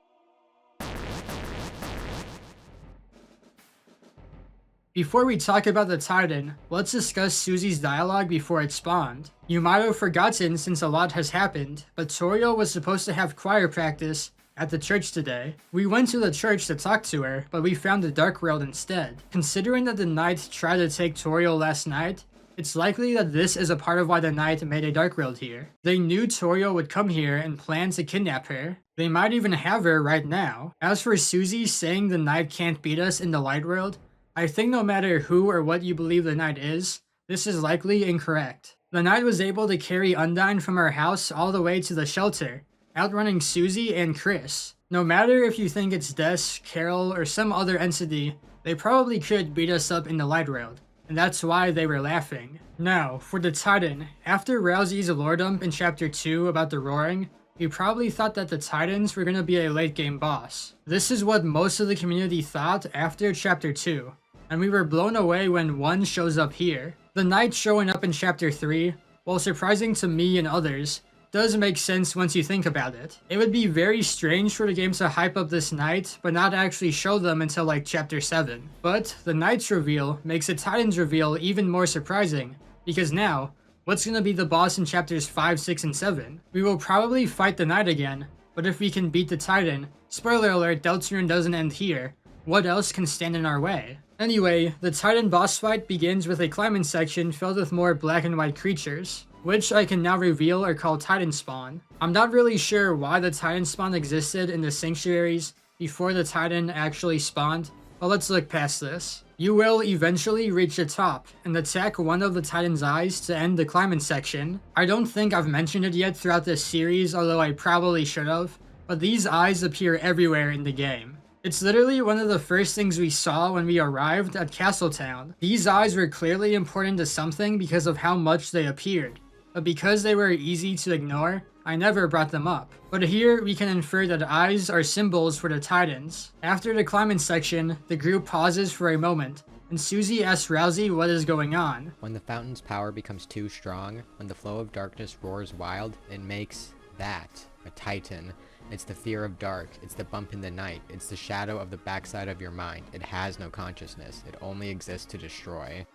Before we talk about the Titan, let's discuss Susie's dialogue before it spawned. You might have forgotten since a lot has happened, but Toriel was supposed to have choir practice at the church today. We went to the church to talk to her, but we found the Dark World instead. Considering that the Knight tried to take Toriel last night, it's likely that this is a part of why the Knight made a Dark World here. They knew Toriel would come here and plan to kidnap her. They might even have her right now. As for Susie saying the Knight can't beat us in the Light World, I think no matter who or what you believe the Knight is, this is likely incorrect. The Knight was able to carry Undyne from our house all the way to the shelter, outrunning Susie and Chris. No matter if you think it's Des, Carol, or some other entity, they probably could beat us up in the Light World, and that's why they were laughing. Now, for the Titan, after Ralsei's lore dump in Chapter 2 about the Roaring, we probably thought that the Titans were gonna be a late game boss. This is what most of the community thought after Chapter 2. And we were blown away when one shows up here. The Knight showing up in Chapter 3, while surprising to me and others, does make sense once you think about it. It would be very strange for the game to hype up this Knight, but not actually show them until like Chapter 7. But the Knight's reveal makes the Titan's reveal even more surprising, because now, what's gonna be the boss in Chapters 5, 6, and 7? We will probably fight the Knight again, but if we can beat the Titan, spoiler alert, Deltarune doesn't end here, what else can stand in our way? Anyway, the Titan boss fight begins with a climbing section filled with more black and white creatures, which I can now reveal are called Titan Spawn. I'm not really sure why the Titan Spawn existed in the sanctuaries before the Titan actually spawned, but let's look past this. You will eventually reach the top and attack one of the Titan's eyes to end the climbing section. I don't think I've mentioned it yet throughout this series, although I probably should have, but these eyes appear everywhere in the game. It's literally one of the first things we saw when we arrived at Castletown. These eyes were clearly important to something because of how much they appeared, but because they were easy to ignore, I never brought them up. But here we can infer that eyes are symbols for the Titans. After the climbing section, the group pauses for a moment, and Susie asks Ralsei what is going on. When the fountain's power becomes too strong, when the flow of darkness roars wild, it makes that a Titan. It's the fear of dark, it's the bump in the night, it's the shadow of the backside of your mind. It has no consciousness, it only exists to destroy.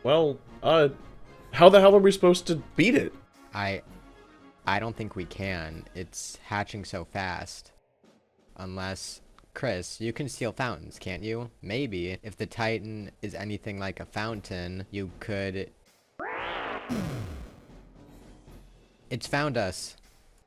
Well, how the hell are we supposed to beat it? I don't think we can. It's hatching so fast. Unless... Chris, you can steal fountains, can't you? Maybe, if the Titan is anything like a fountain, you could... It's found us.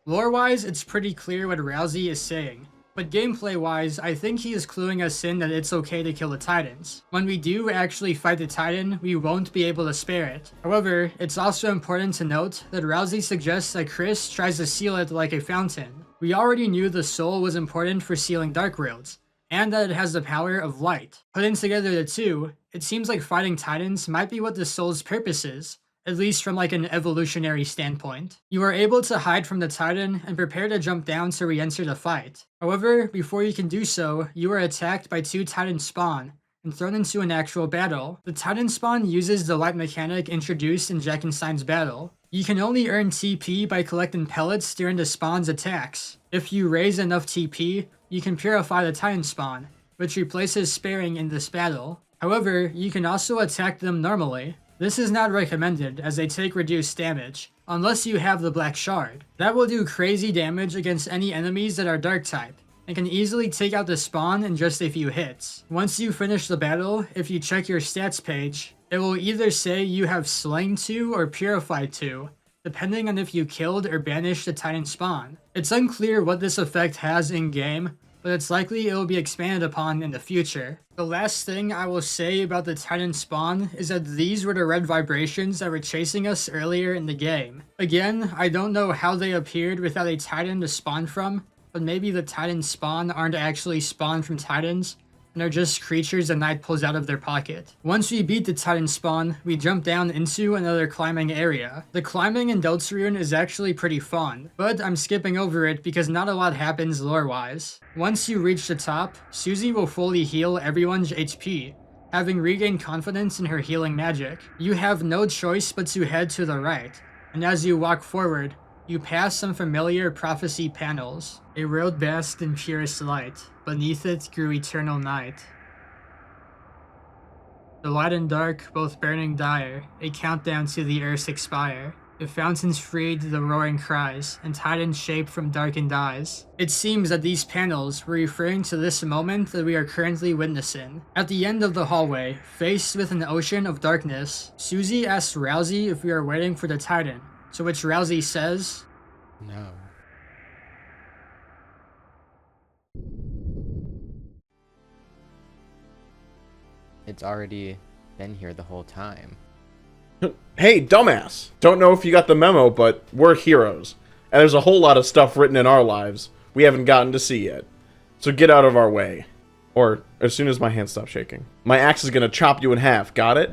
Lore-wise, it's pretty clear what Ralsei is saying, but gameplay-wise, I think he is cluing us in that it's okay to kill the Titans. When we do actually fight the Titan, we won't be able to spare it. However, it's also important to note that Ralsei suggests that Chris tries to seal it like a fountain. We already knew the soul was important for sealing Dark Worlds, and that it has the power of light. Putting together the two, it seems like fighting Titans might be what the soul's purpose is, at least from like an evolutionary standpoint. You are able to hide from the Titan and prepare to jump down to re-enter the fight. However, before you can do so, you are attacked by two Titan spawn and thrown into an actual battle. The Titan spawn uses the light mechanic introduced in Jockington's battle. You can only earn TP by collecting pellets during the spawn's attacks. If you raise enough TP, you can purify the Titan spawn, which replaces sparing in this battle. However, you can also attack them normally. This is not recommended as they take reduced damage, unless you have the Black Shard. That will do crazy damage against any enemies that are Dark type, and can easily take out the spawn in just a few hits. Once you finish the battle, if you check your stats page, it will either say you have slain 2 or purified 2, depending on if you killed or banished the Titan spawn. It's unclear what this effect has in-game, but it's likely it will be expanded upon in the future. The last thing I will say about the Titan spawn is that these were the red vibrations that were chasing us earlier in the game. Again, I don't know how they appeared without a Titan to spawn from, but maybe the Titan spawn aren't actually spawned from Titans, and are just creatures the knight pulls out of their pocket. Once we beat the Titan spawn, we jump down into another climbing area. The climbing in Deltarune is actually pretty fun, but I'm skipping over it because not a lot happens lore-wise. Once you reach the top, Susie will fully heal everyone's HP, having regained confidence in her healing magic. You have no choice but to head to the right, and as you walk forward, you pass some familiar prophecy panels. A road basked in purest light. Beneath it grew eternal night. The light and dark both burning dire, a countdown to the earth's expire. The fountains freed the roaring cries, and titans shaped from darkened eyes. It seems that these panels were referring to this moment that we are currently witnessing. At the end of the hallway, faced with an ocean of darkness, Susie asks Ralsei if we are waiting for the titan, to which Ralsei says, No. It's already been here the whole time. Hey, dumbass! Don't know if you got the memo, but we're heroes. And there's a whole lot of stuff written in our lives we haven't gotten to see yet. So get out of our way. Or, as soon as my hand stops shaking. My axe is gonna chop you in half, got it?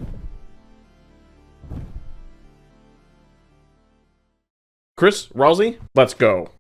Chris, Ralsei, let's go.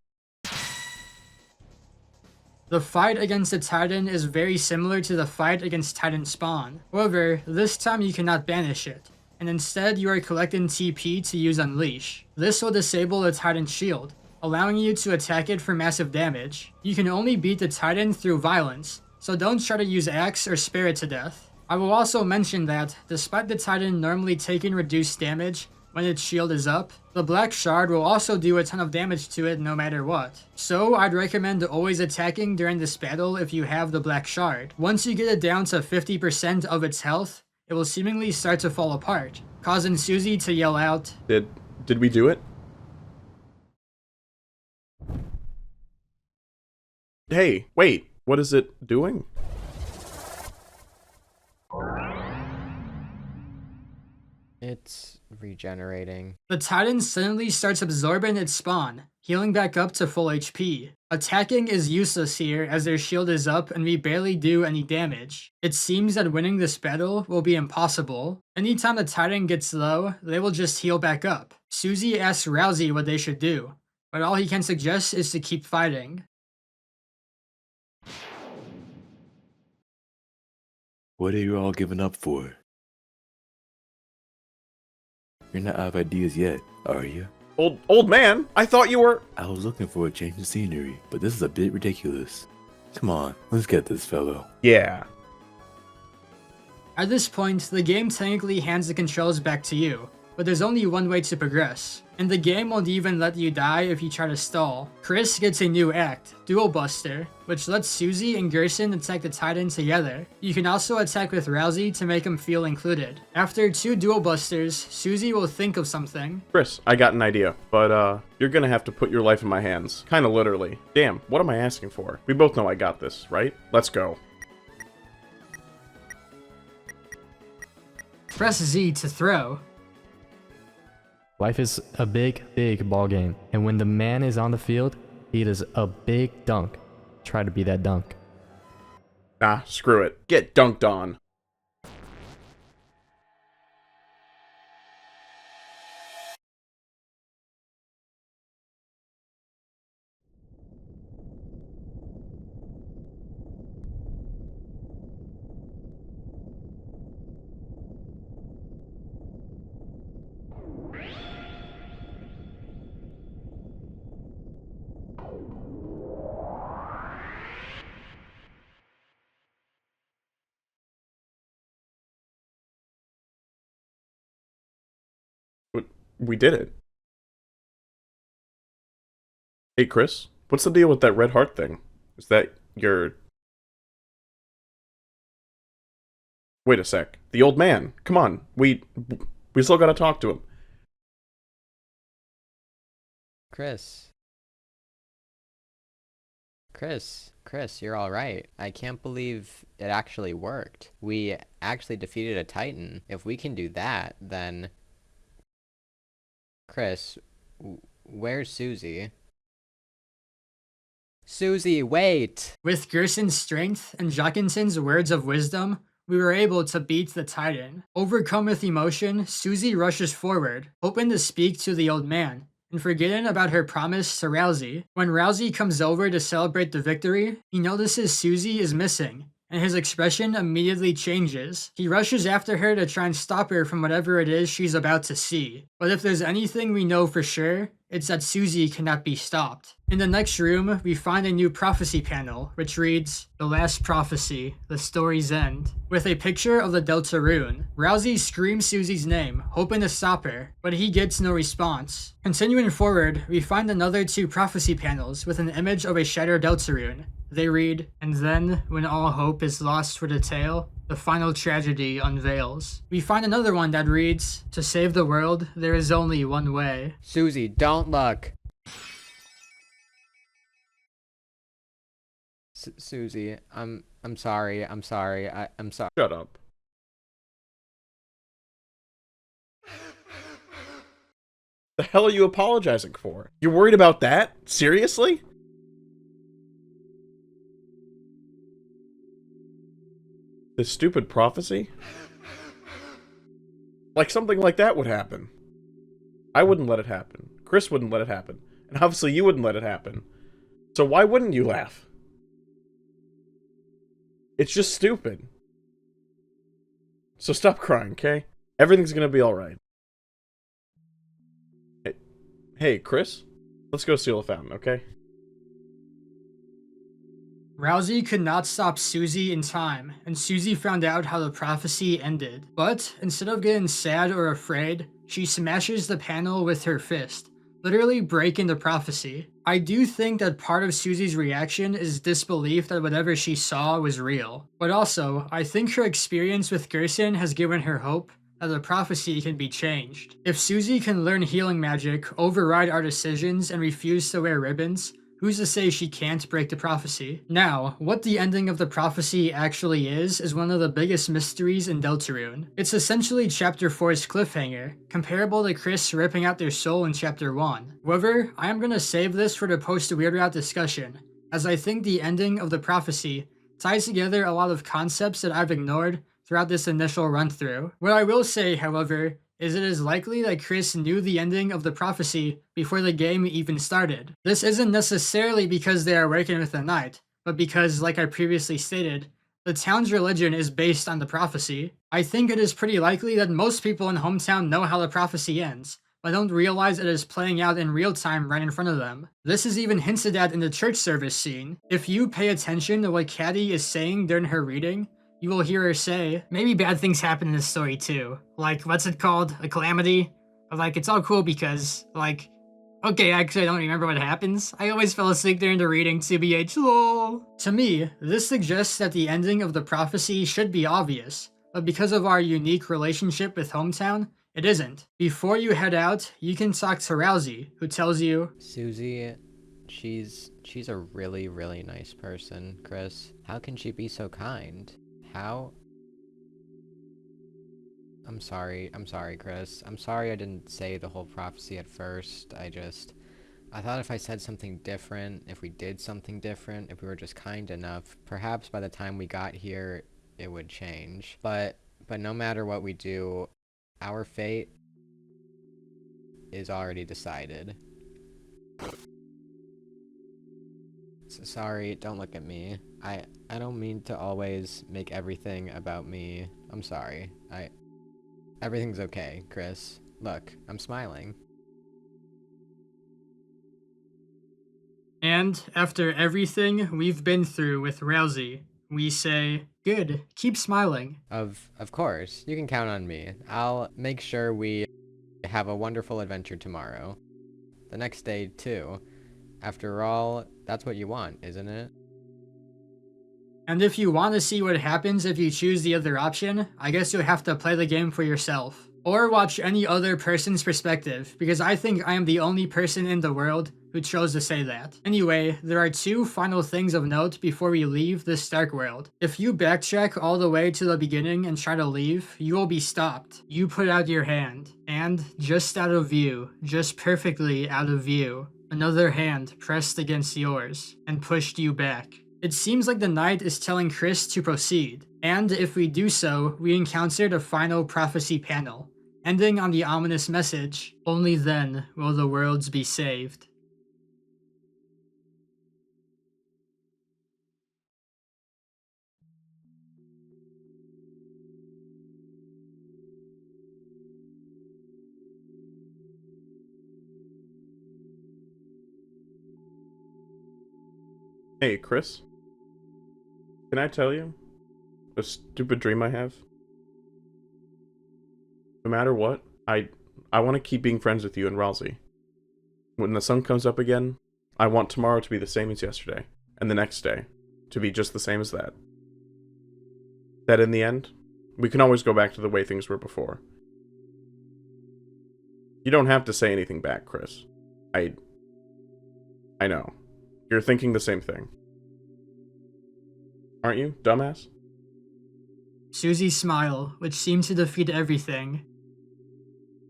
the fight against the Titan is very similar to the fight against Titan Spawn. However, this time you cannot banish it, and instead you are collecting TP to use Unleash. This will disable the Titan's shield, allowing you to attack it for massive damage. You can only beat the Titan through violence, so don't try to use Axe or spare it to death. I will also mention that, despite the Titan normally taking reduced damage when its shield is up, the Black Shard will also do a ton of damage to it no matter what. So I'd recommend always attacking during this battle if you have the Black Shard. Once you get it down to 50% of its health, it will seemingly start to fall apart, causing Susie to yell out, Did we do it? Hey, wait, what is it doing? It's regenerating. The Titan suddenly starts absorbing its spawn, healing back up to full HP. Attacking is useless here as their shield is up and we barely do any damage. It seems that winning this battle will be impossible. Anytime the Titan gets low, they will just heal back up. Susie asks Ralsei what they should do, but all he can suggest is to keep fighting. What are you all giving up for? You're not out of ideas yet, are you? Old man, I thought you were... I was looking for a change of scenery, but this is a bit ridiculous. Come on, let's get this fellow. Yeah. At this point, the game technically hands the controls back to you, but there's only one way to progress, and the game won't even let you die if you try to stall. Chris gets a new act, Dual Buster, which lets Susie and Gerson attack the Titan together. You can also attack with Ralsei to make him feel included. After 2 Dual Busters, Susie will think of something. Chris, I got an idea, but you're gonna have to put your life in my hands. Kinda literally. Damn, what am I asking for? We both know I got this, right? Let's go. Press Z to throw. Life is a big, big ball game, and when the man is on the field, he does a big dunk. Try to be that dunk. Nah, screw it. Get dunked on. We did it. Hey, Chris, what's the deal with that red heart thing? Is that your... Wait a sec. The old man. Come on. We still gotta talk to him. Chris, you're alright. I can't believe it actually worked. We actually defeated a Titan. If we can do that, then... Chris, where's Susie? Susie, wait! With Gerson's strength and Jockington's words of wisdom, we were able to beat the Titan. Overcome with emotion, Susie rushes forward, hoping to speak to the old man, and forgetting about her promise to Ralsei. When Ralsei comes over to celebrate the victory, he notices Susie is missing, and his expression immediately changes. He rushes after her to try and stop her from whatever it is she's about to see. But if there's anything we know for sure, it's that Susie cannot be stopped. In the next room, we find a new prophecy panel, which reads, "The Last Prophecy, The Story's End," with a picture of the Deltarune. Ralsei screams Susie's name, hoping to stop her, but he gets no response. Continuing forward, we find another 2 prophecy panels with an image of a shattered Deltarune. They read, "And then, when all hope is lost for the tale, the final tragedy unveils." We find another one that reads, "To save the world, there is only one way." Susie, don't look! Susie, I'm sorry, I'm sorry, I'm sorry. Shut up. The hell are you apologizing for? You're worried about that? Seriously? This stupid prophecy? Like something like that would happen. I wouldn't let it happen. Chris wouldn't let it happen. And obviously you wouldn't let it happen. So why wouldn't you laugh? It's just stupid. So stop crying, okay? Everything's gonna be alright. Hey, Chris? Let's go seal the fountain, okay? Ralsei could not stop Susie in time, and Susie found out how the prophecy ended. But instead of getting sad or afraid, she smashes the panel with her fist, literally breaking the prophecy. I do think that part of Susie's reaction is disbelief that whatever she saw was real. But also, I think her experience with Gerson has given her hope that the prophecy can be changed. If Susie can learn healing magic, override our decisions, and refuse to wear ribbons, who's to say she can't break the prophecy? Now, what the ending of the prophecy actually is one of the biggest mysteries in Deltarune. It's essentially Chapter 4's cliffhanger, comparable to Chris ripping out their soul in Chapter 1. However, I am gonna save this for the post-Weird Out discussion, as I think the ending of the prophecy ties together a lot of concepts that I've ignored throughout this initial run-through. What I will say, however, is it is likely that Chris knew the ending of the prophecy before the game even started. This isn't necessarily because they are working with the knight, but because, like I previously stated, the town's religion is based on the prophecy. I think it is pretty likely that most people in Hometown know how the prophecy ends, but don't realize it is playing out in real time right in front of them. This is even hinted at in the church service scene. If you pay attention to what Caddy is saying during her reading, you will hear her say, maybe bad things happen in this story too. Like, what's it called? A calamity? But like, it's all cool because, like, okay, actually I don't remember what happens. I always fell asleep during the reading, TBH, lol. To me, this suggests that the ending of the prophecy should be obvious, but because of our unique relationship with Hometown, it isn't. Before you head out, you can talk to Ralsei, who tells you, Susie, she's a really, really nice person, Chris. How can she be so kind? How? I'm sorry, Chris. I'm sorry I didn't say the whole prophecy at first. I thought if I said something different, if we did something different, if we were just kind enough, perhaps by the time we got here, it would change. But no matter what we do, our fate is already decided. Sorry, don't look at me. I don't mean to always make everything about me. I'm sorry. Everything's okay, Chris. Look, I'm smiling. and after everything we've been through with Ralsei, we say, good, keep smiling. Of course, you can count on me. I'll make sure we have a wonderful adventure tomorrow. The next day, too. After all, that's what you want, isn't it? And if you want to see what happens if you choose the other option, I guess you'll have to play the game for yourself. Or watch any other person's perspective, because I think I am the only person in the world who chose to say that. Anyway, there are 2 final things of note before we leave this dark world. If you backtrack all the way to the beginning and try to leave, you will be stopped. You put out your hand, and just out of view, just perfectly out of view, Another hand pressed against yours and pushed you back. It seems like the knight is telling Chris to proceed, and if we do so, we encounter the final prophecy panel, ending on the ominous message, "Only then will the worlds be saved." Hey, Chris. Can I tell you a stupid dream I have? No matter what, I want to keep being friends with you and Ralsei. When the sun comes up again, I want tomorrow to be the same as yesterday, and the next day to be just the same as that. That in the end, we can always go back to the way things were before. You don't have to say anything back, Chris. I know. You're thinking the same thing. Aren't you, dumbass? Susie's smile, which seemed to defeat everything,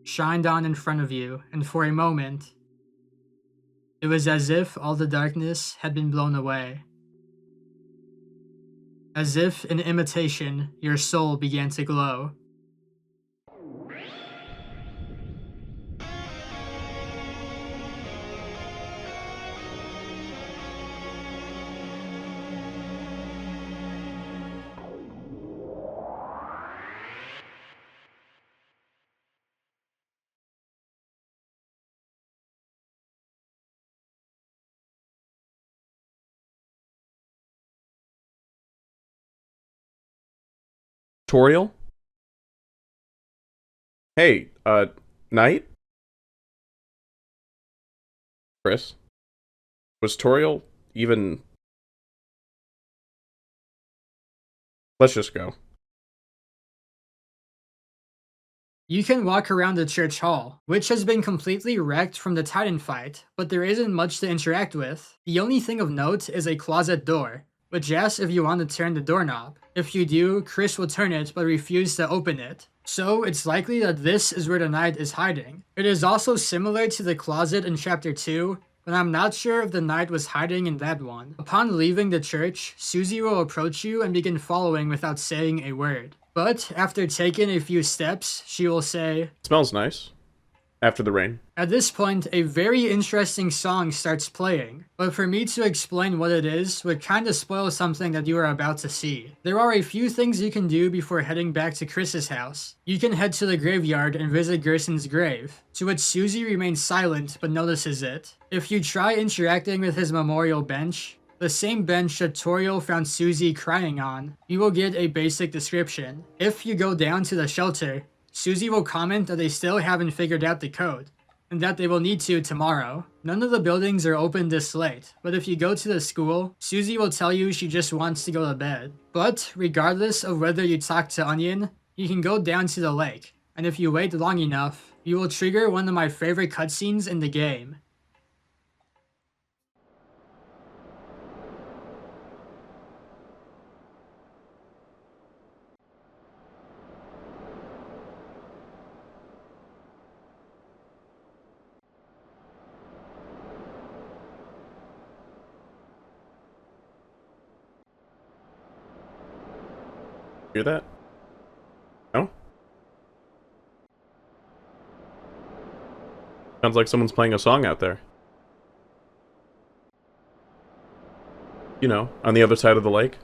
shined on in front of you, and for a moment, it was as if all the darkness had been blown away. As if, in imitation, your soul began to glow. Toriel? Hey, Knight? Chris? Was Toriel even... Let's just go. You can walk around the church hall, which has been completely wrecked from the Titan fight, but there isn't much to interact with. The only thing of note is a closet door, which asks if you want to turn the doorknob. If you do, Chris will turn it but refuse to open it. So it's likely that this is where the knight is hiding. It is also similar to the closet in Chapter 2, but I'm not sure if the knight was hiding in that one. Upon leaving the church, Susie will approach you and begin following without saying a word. But after taking a few steps, she will say, It smells nice. After the rain. At this point, a very interesting song starts playing, but for me to explain what it is would kinda spoil something that you are about to see. There are a few things you can do before heading back to Chris's house. You can head to the graveyard and visit Gerson's grave, to which Susie remains silent but notices it. If you try interacting with his memorial bench, the same bench that Toriel found Susie crying on, you will get a basic description. If you go down to the shelter, Susie will comment that they still haven't figured out the code, and that they will need to tomorrow. None of the buildings are open this late, but if you go to the school, Susie will tell you she just wants to go to bed. But regardless of whether you talk to Onion, you can go down to the lake, and if you wait long enough, you will trigger one of my favorite cutscenes in the game. Hear that? No? Sounds like someone's playing a song out there. You know, on the other side of the lake.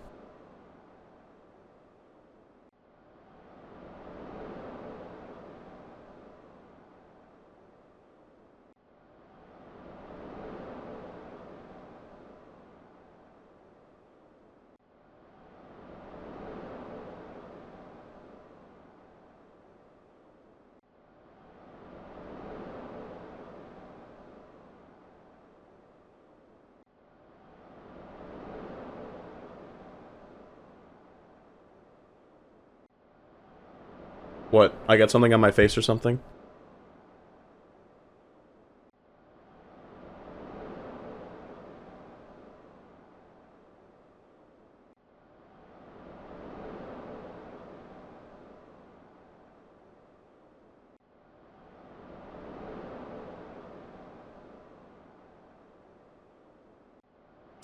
What? I got something on my face or something?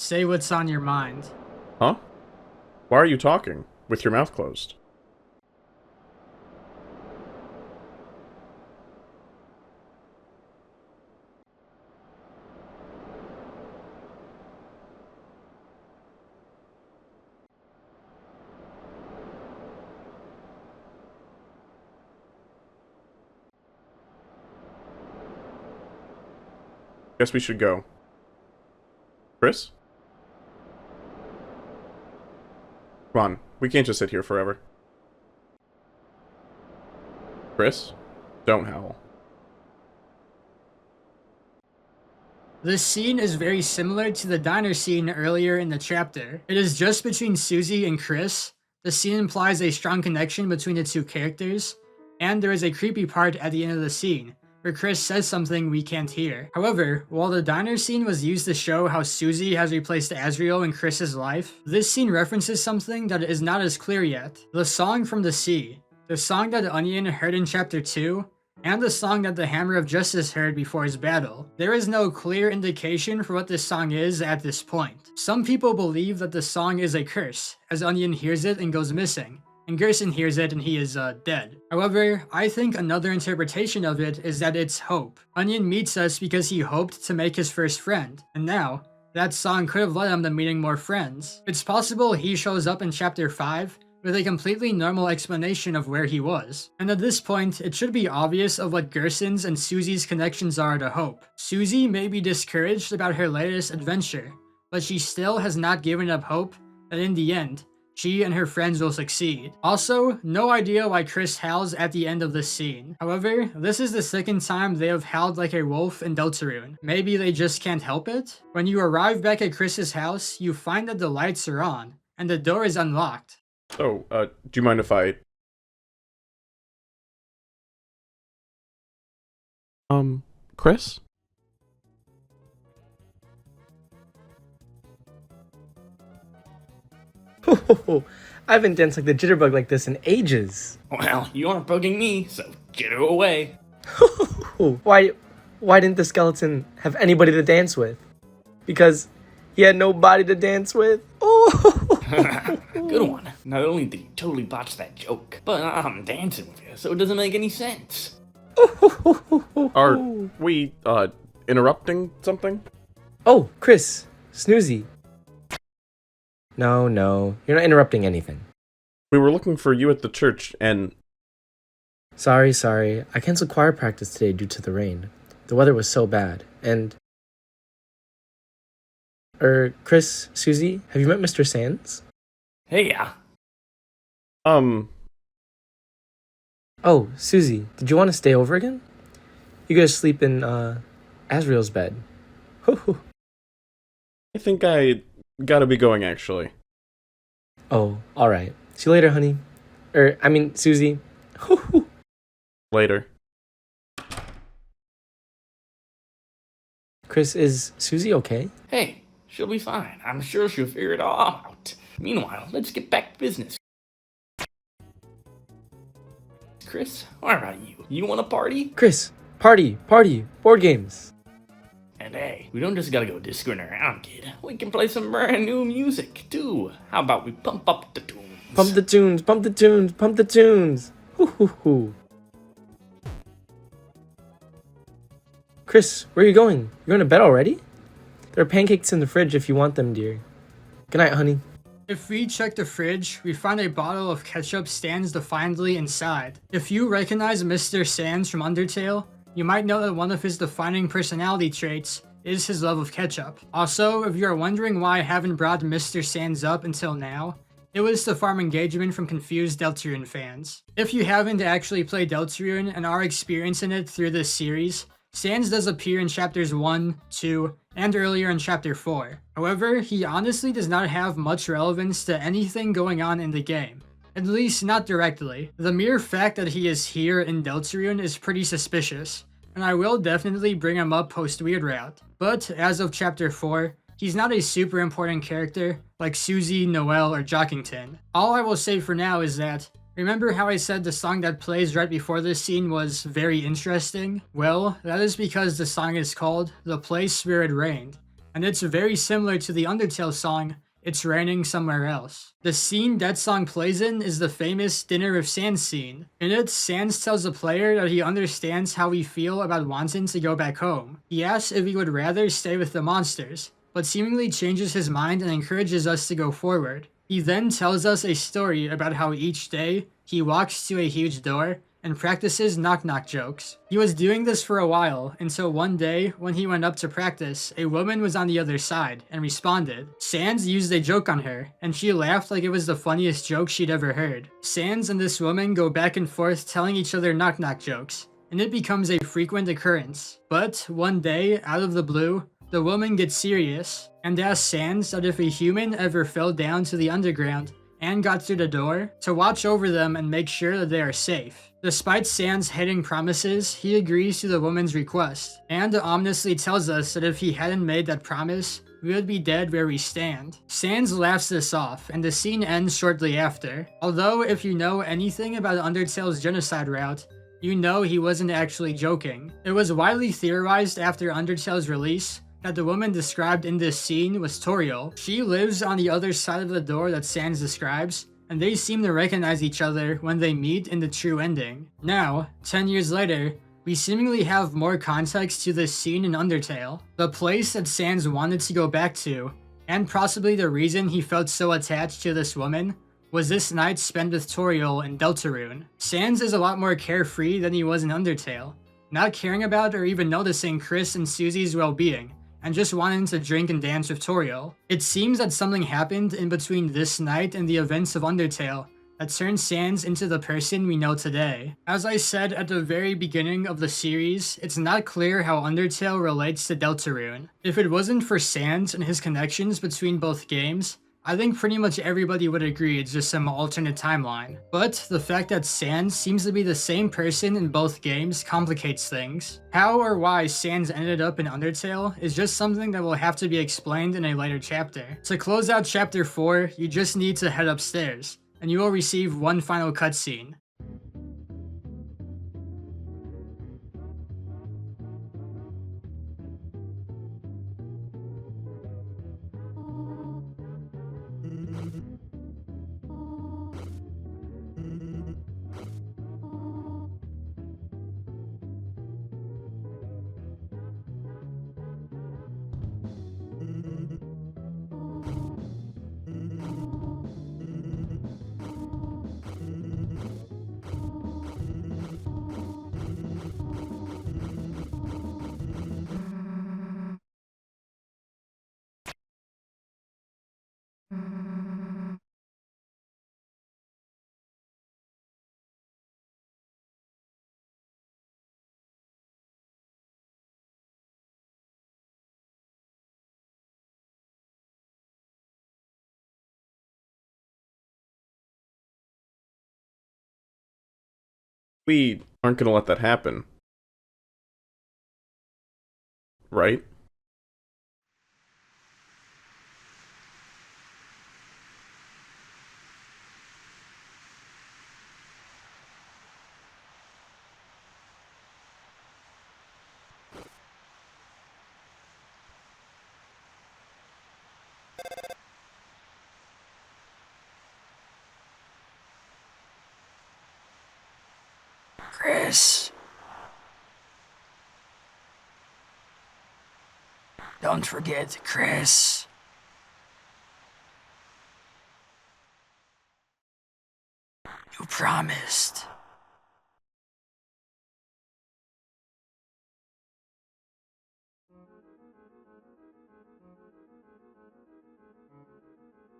Say what's on your mind. Huh? Why are you talking with your mouth closed? Guess we should go. Chris? Come on, we can't just sit here forever. Chris? Don't howl. This scene is very similar to the diner scene earlier in the chapter. It is just between Susie and Chris. The scene implies a strong connection between the two characters, and there is a creepy part at the end of the scene, where Chris says something we can't hear. However, while the diner scene was used to show how Susie has replaced Asriel in Chris's life, this scene references something that is not as clear yet. The song from the sea, the song that Onion heard in chapter 2, and the song that the Hammer of Justice heard before his battle. There is no clear indication for what this song is at this point. Some people believe that the song is a curse, as Onion hears it and goes missing, and Gerson hears it and he is dead. However, I think another interpretation of it is that it's hope. Onion meets us because he hoped to make his first friend, and now, that song could have led him to meeting more friends. It's possible he shows up in chapter 5 with a completely normal explanation of where he was. And at this point, it should be obvious of what Gerson's and Susie's connections are to hope. Susie may be discouraged about her latest adventure, but she still has not given up hope that in the end, she and her friends will succeed. Also, no idea why Chris howls at the end of this scene. However, this is the second time they have howled like a wolf in Deltarune. Maybe they just can't help it? When you arrive back at Chris's house, you find that the lights are on, and the door is unlocked. Oh, do you mind if I... Chris? I haven't danced like the jitterbug like this in ages. Well, you aren't bugging me, so get her away. Why didn't the skeleton have anybody to dance with? Because he had nobody to dance with? Good one. Not only did you totally botch that joke, but I'm dancing with you, so it doesn't make any sense. Are we, interrupting something? Oh, Chris. Snoozy. No, you're not interrupting anything. We were looking for you at the church, and... Sorry. I canceled choir practice today due to the rain. The weather was so bad, and... Chris, Susie, have you met Mr. Sands? Hey, yeah. Oh, Susie, did you want to stay over again? You guys sleep in, Asriel's bed. I think I gotta be going, actually. Oh, alright. See you later, honey. Susie. Later. Chris, is Susie okay? Hey, she'll be fine. I'm sure she'll figure it all out. Meanwhile, let's get back to business. Chris, what about you? You want a party? Chris, party, board games. And hey, we don't just gotta go discoing around, kid. We can play some brand new music, too. How about we pump up the tunes? Pump the tunes. Hoo. Chris, where are you going? You're going to bed already? There are pancakes in the fridge if you want them, dear. Good night, honey. If we check the fridge, we find a bottle of ketchup stands defiantly inside. If you recognize Mr. Sands from Undertale, you might know that one of his defining personality traits is his love of ketchup. Also, if you are wondering why I haven't brought Mr. Sands up until now, it was to farm engagement from confused Deltarune fans. If you haven't actually played Deltarune and are experiencing it through this series, Sands does appear in chapters 1, 2, and earlier in chapter 4. However, he honestly does not have much relevance to anything going on in the game. At least not directly. The mere fact that he is here in Deltarune is pretty suspicious, and I will definitely bring him up post Weird Route. But as of chapter 4, he's not a super important character like Susie, Noelle, or Jockington. All I will say for now is that, remember how I said the song that plays right before this scene was very interesting? Well, that is because the song is called The Place Where It Rained, and it's very similar to the Undertale song It's Raining Somewhere Else. The scene that song plays in is the famous Dinner with Sans scene. In it, Sans tells the player that he understands how we feel about wanting to go back home. He asks if we would rather stay with the monsters, but seemingly changes his mind and encourages us to go forward. He then tells us a story about how each day he walks to a huge door and practices knock-knock jokes. He was doing this for a while until one day when he went up to practice, a woman was on the other side and responded. Sans used a joke on her, and she laughed like it was the funniest joke she'd ever heard. Sans and this woman go back and forth telling each other knock-knock jokes, and it becomes a frequent occurrence. But one day, out of the blue, the woman gets serious and asks Sans that if a human ever fell down to the underground and got through the door, to watch over them and make sure that they are safe. Despite Sans hating promises, he agrees to the woman's request, and ominously tells us that if he hadn't made that promise, we would be dead where we stand. Sans laughs this off, and the scene ends shortly after. Although, if you know anything about Undertale's genocide route, you know he wasn't actually joking. It was widely theorized after Undertale's release that the woman described in this scene was Toriel. She lives on the other side of the door that Sans describes, and they seem to recognize each other when they meet in the true ending. Now, 10 years later, we seemingly have more context to this scene in Undertale. The place that Sans wanted to go back to, and possibly the reason he felt so attached to this woman, was this night spent with Toriel in Deltarune. Sans is a lot more carefree than he was in Undertale, not caring about or even noticing Chris and Susie's well-being, and just wanting to drink and dance with Toriel. It seems that something happened in between this night and the events of Undertale that turned Sans into the person we know today. As I said at the very beginning of the series, it's not clear how Undertale relates to Deltarune. If it wasn't for Sans and his connections between both games, I think pretty much everybody would agree it's just some alternate timeline. But the fact that Sans seems to be the same person in both games complicates things. How or why Sans ended up in Undertale is just something that will have to be explained in a later chapter. To close out chapter 4, you just need to head upstairs, and you will receive one final cutscene. We aren't gonna let that happen. Right? Chris. Don't forget, Chris. You promised.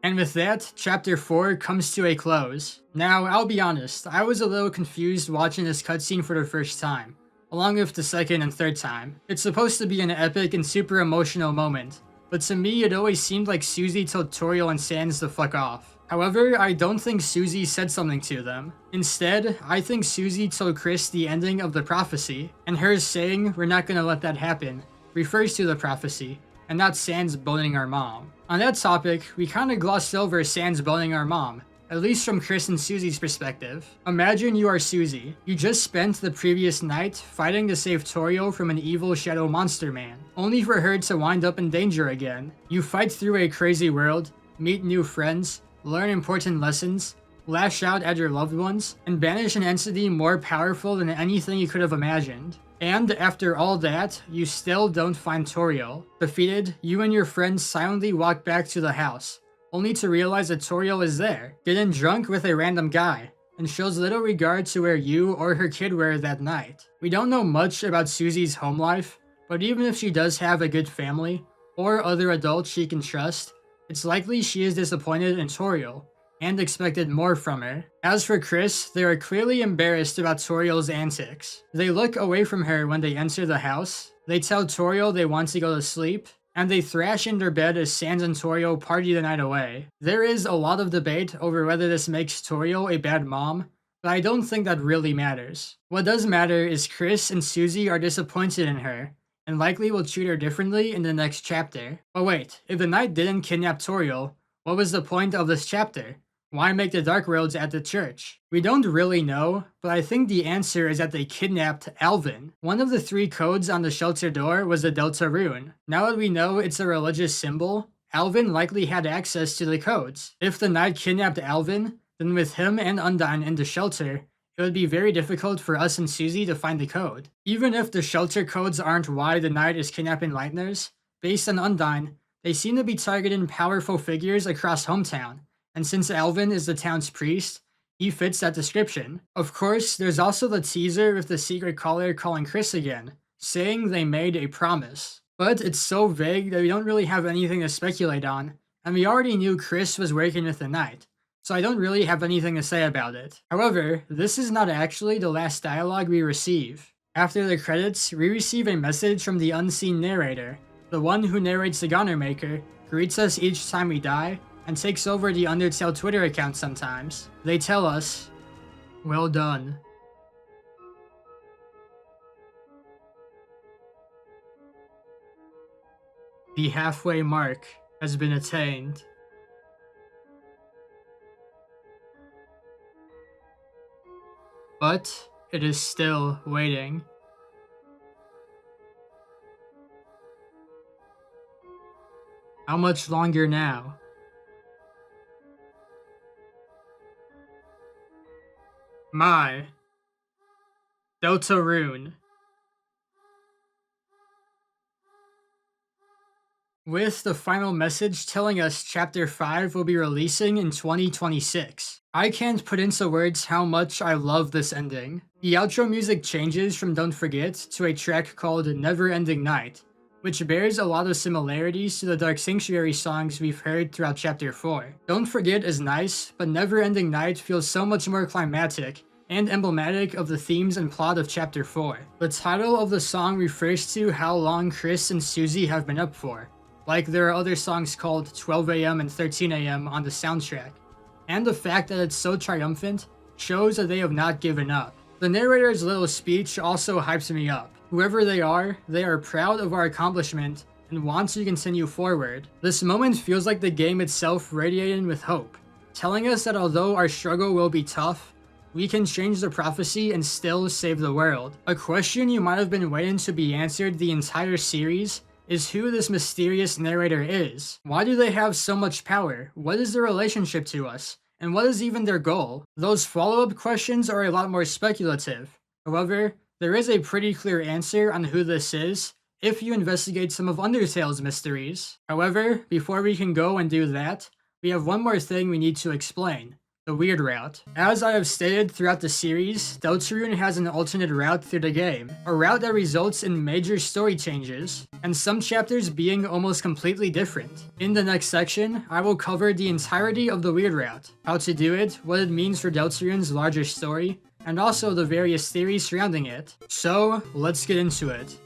And with that, Chapter 4 comes to a close. Now, I'll be honest, I was a little confused watching this cutscene for the first time, along with the second and third time. It's supposed to be an epic and super emotional moment, but to me it always seemed like Susie told Toriel and Sans to fuck off. However, I don't think Susie said something to them. Instead, I think Susie told Chris the ending of the prophecy, and her saying, "We're not gonna let that happen," refers to the prophecy, and not Sans boning our mom. On that topic, we kinda glossed over Sans boning our mom, at least from Chris and Susie's perspective. Imagine you are Susie. You just spent the previous night fighting to save Toriel from an evil shadow monster man, only for her to wind up in danger again. You fight through a crazy world, meet new friends, learn important lessons, lash out at your loved ones, and banish an entity more powerful than anything you could have imagined. And after all that, you still don't find Toriel. Defeated, you and your friends silently walk back to the house, only to realize that Toriel is there, getting drunk with a random guy, and shows little regard to where you or her kid were that night. We don't know much about Susie's home life, but even if she does have a good family, or other adults she can trust, it's likely she is disappointed in Toriel, and expected more from her. As for Chris, they are clearly embarrassed about Toriel's antics. They look away from her when they enter the house, they tell Toriel they want to go to sleep, and they thrash in their bed as Sans and Toriel party the night away. There is a lot of debate over whether this makes Toriel a bad mom, but I don't think that really matters. What does matter is Chris and Susie are disappointed in her, and likely will treat her differently in the next chapter. But wait, if the knight didn't kidnap Toriel, what was the point of this chapter? Why make the Dark Worlds at the church? We don't really know, but I think the answer is that they kidnapped Alvin. One of the 3 codes on the shelter door was the Deltarune. Now that we know it's a religious symbol, Alvin likely had access to the codes. If the knight kidnapped Alvin, then with him and Undyne in the shelter, it would be very difficult for us and Susie to find the code. Even if the shelter codes aren't why the knight is kidnapping Lightners, based on Undyne, they seem to be targeting powerful figures across hometown. And since Alvin is the town's priest, he fits that description. Of course, there's also the teaser with the secret caller calling Chris again, saying they made a promise. But it's so vague that we don't really have anything to speculate on, and we already knew Chris was working with the knight, so I don't really have anything to say about it. However, this is not actually the last dialogue we receive. After the credits, we receive a message from the unseen narrator, the one who narrates the Gunner Maker, greets us each time we die, and takes over the Undertale Twitter account sometimes. They tell us, "Well done." The halfway mark has been attained. But it is still waiting. How much longer now? My Deltarune. With the final message telling us Chapter 5 will be releasing in 2026. I can't put into words how much I love this ending. The outro music changes from Don't Forget to a track called Neverending Night, which bears a lot of similarities to the Dark Sanctuary songs we've heard throughout Chapter 4. Don't Forget is nice, but Neverending Night feels so much more climactic and emblematic of the themes and plot of Chapter 4. The title of the song refers to how long Chris and Susie have been up for, like there are other songs called 12 AM and 13 AM on the soundtrack, and the fact that it's so triumphant shows that they have not given up. The narrator's little speech also hypes me up. Whoever they are proud of our accomplishment and want to continue forward. This moment feels like the game itself radiating with hope, telling us that although our struggle will be tough, we can change the prophecy and still save the world. A question you might have been waiting to be answered the entire series is who this mysterious narrator is. Why do they have so much power? What is their relationship to us? And what is even their goal? Those follow-up questions are a lot more speculative. However, there is a pretty clear answer on who this is if you investigate some of Undertale's mysteries. However, before we can go and do that, we have one more thing we need to explain. The weird route. As I have stated throughout the series, Deltarune has an alternate route through the game, a route that results in major story changes, and some chapters being almost completely different. In the next section, I will cover the entirety of the weird route, how to do it, what it means for Deltarune's larger story, and also the various theories surrounding it. So, let's get into it.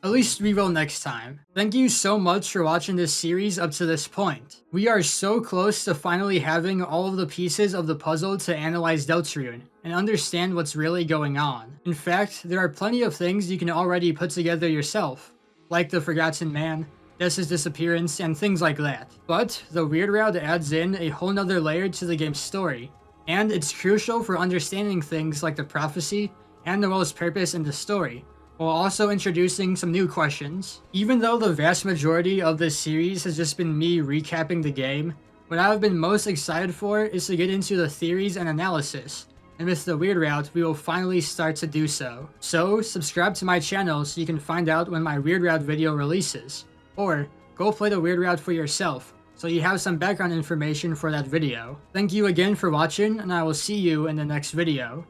At least we will next time. Thank you so much for watching this series up to this point. We are so close to finally having all of the pieces of the puzzle to analyze Deltarune and understand what's really going on. In fact, there are plenty of things you can already put together yourself, like the Forgotten Man, Dessa's disappearance, and things like that. But the weird route adds in a whole nother layer to the game's story, and it's crucial for understanding things like the prophecy and Noelle's purpose in the story, while also introducing some new questions. Even though the vast majority of this series has just been me recapping the game, what I've been most excited for is to get into the theories and analysis, and with the weird route, we will finally start to do so. So, subscribe to my channel so you can find out when my weird route video releases, or go play the weird route for yourself, so you have some background information for that video. Thank you again for watching, and I will see you in the next video.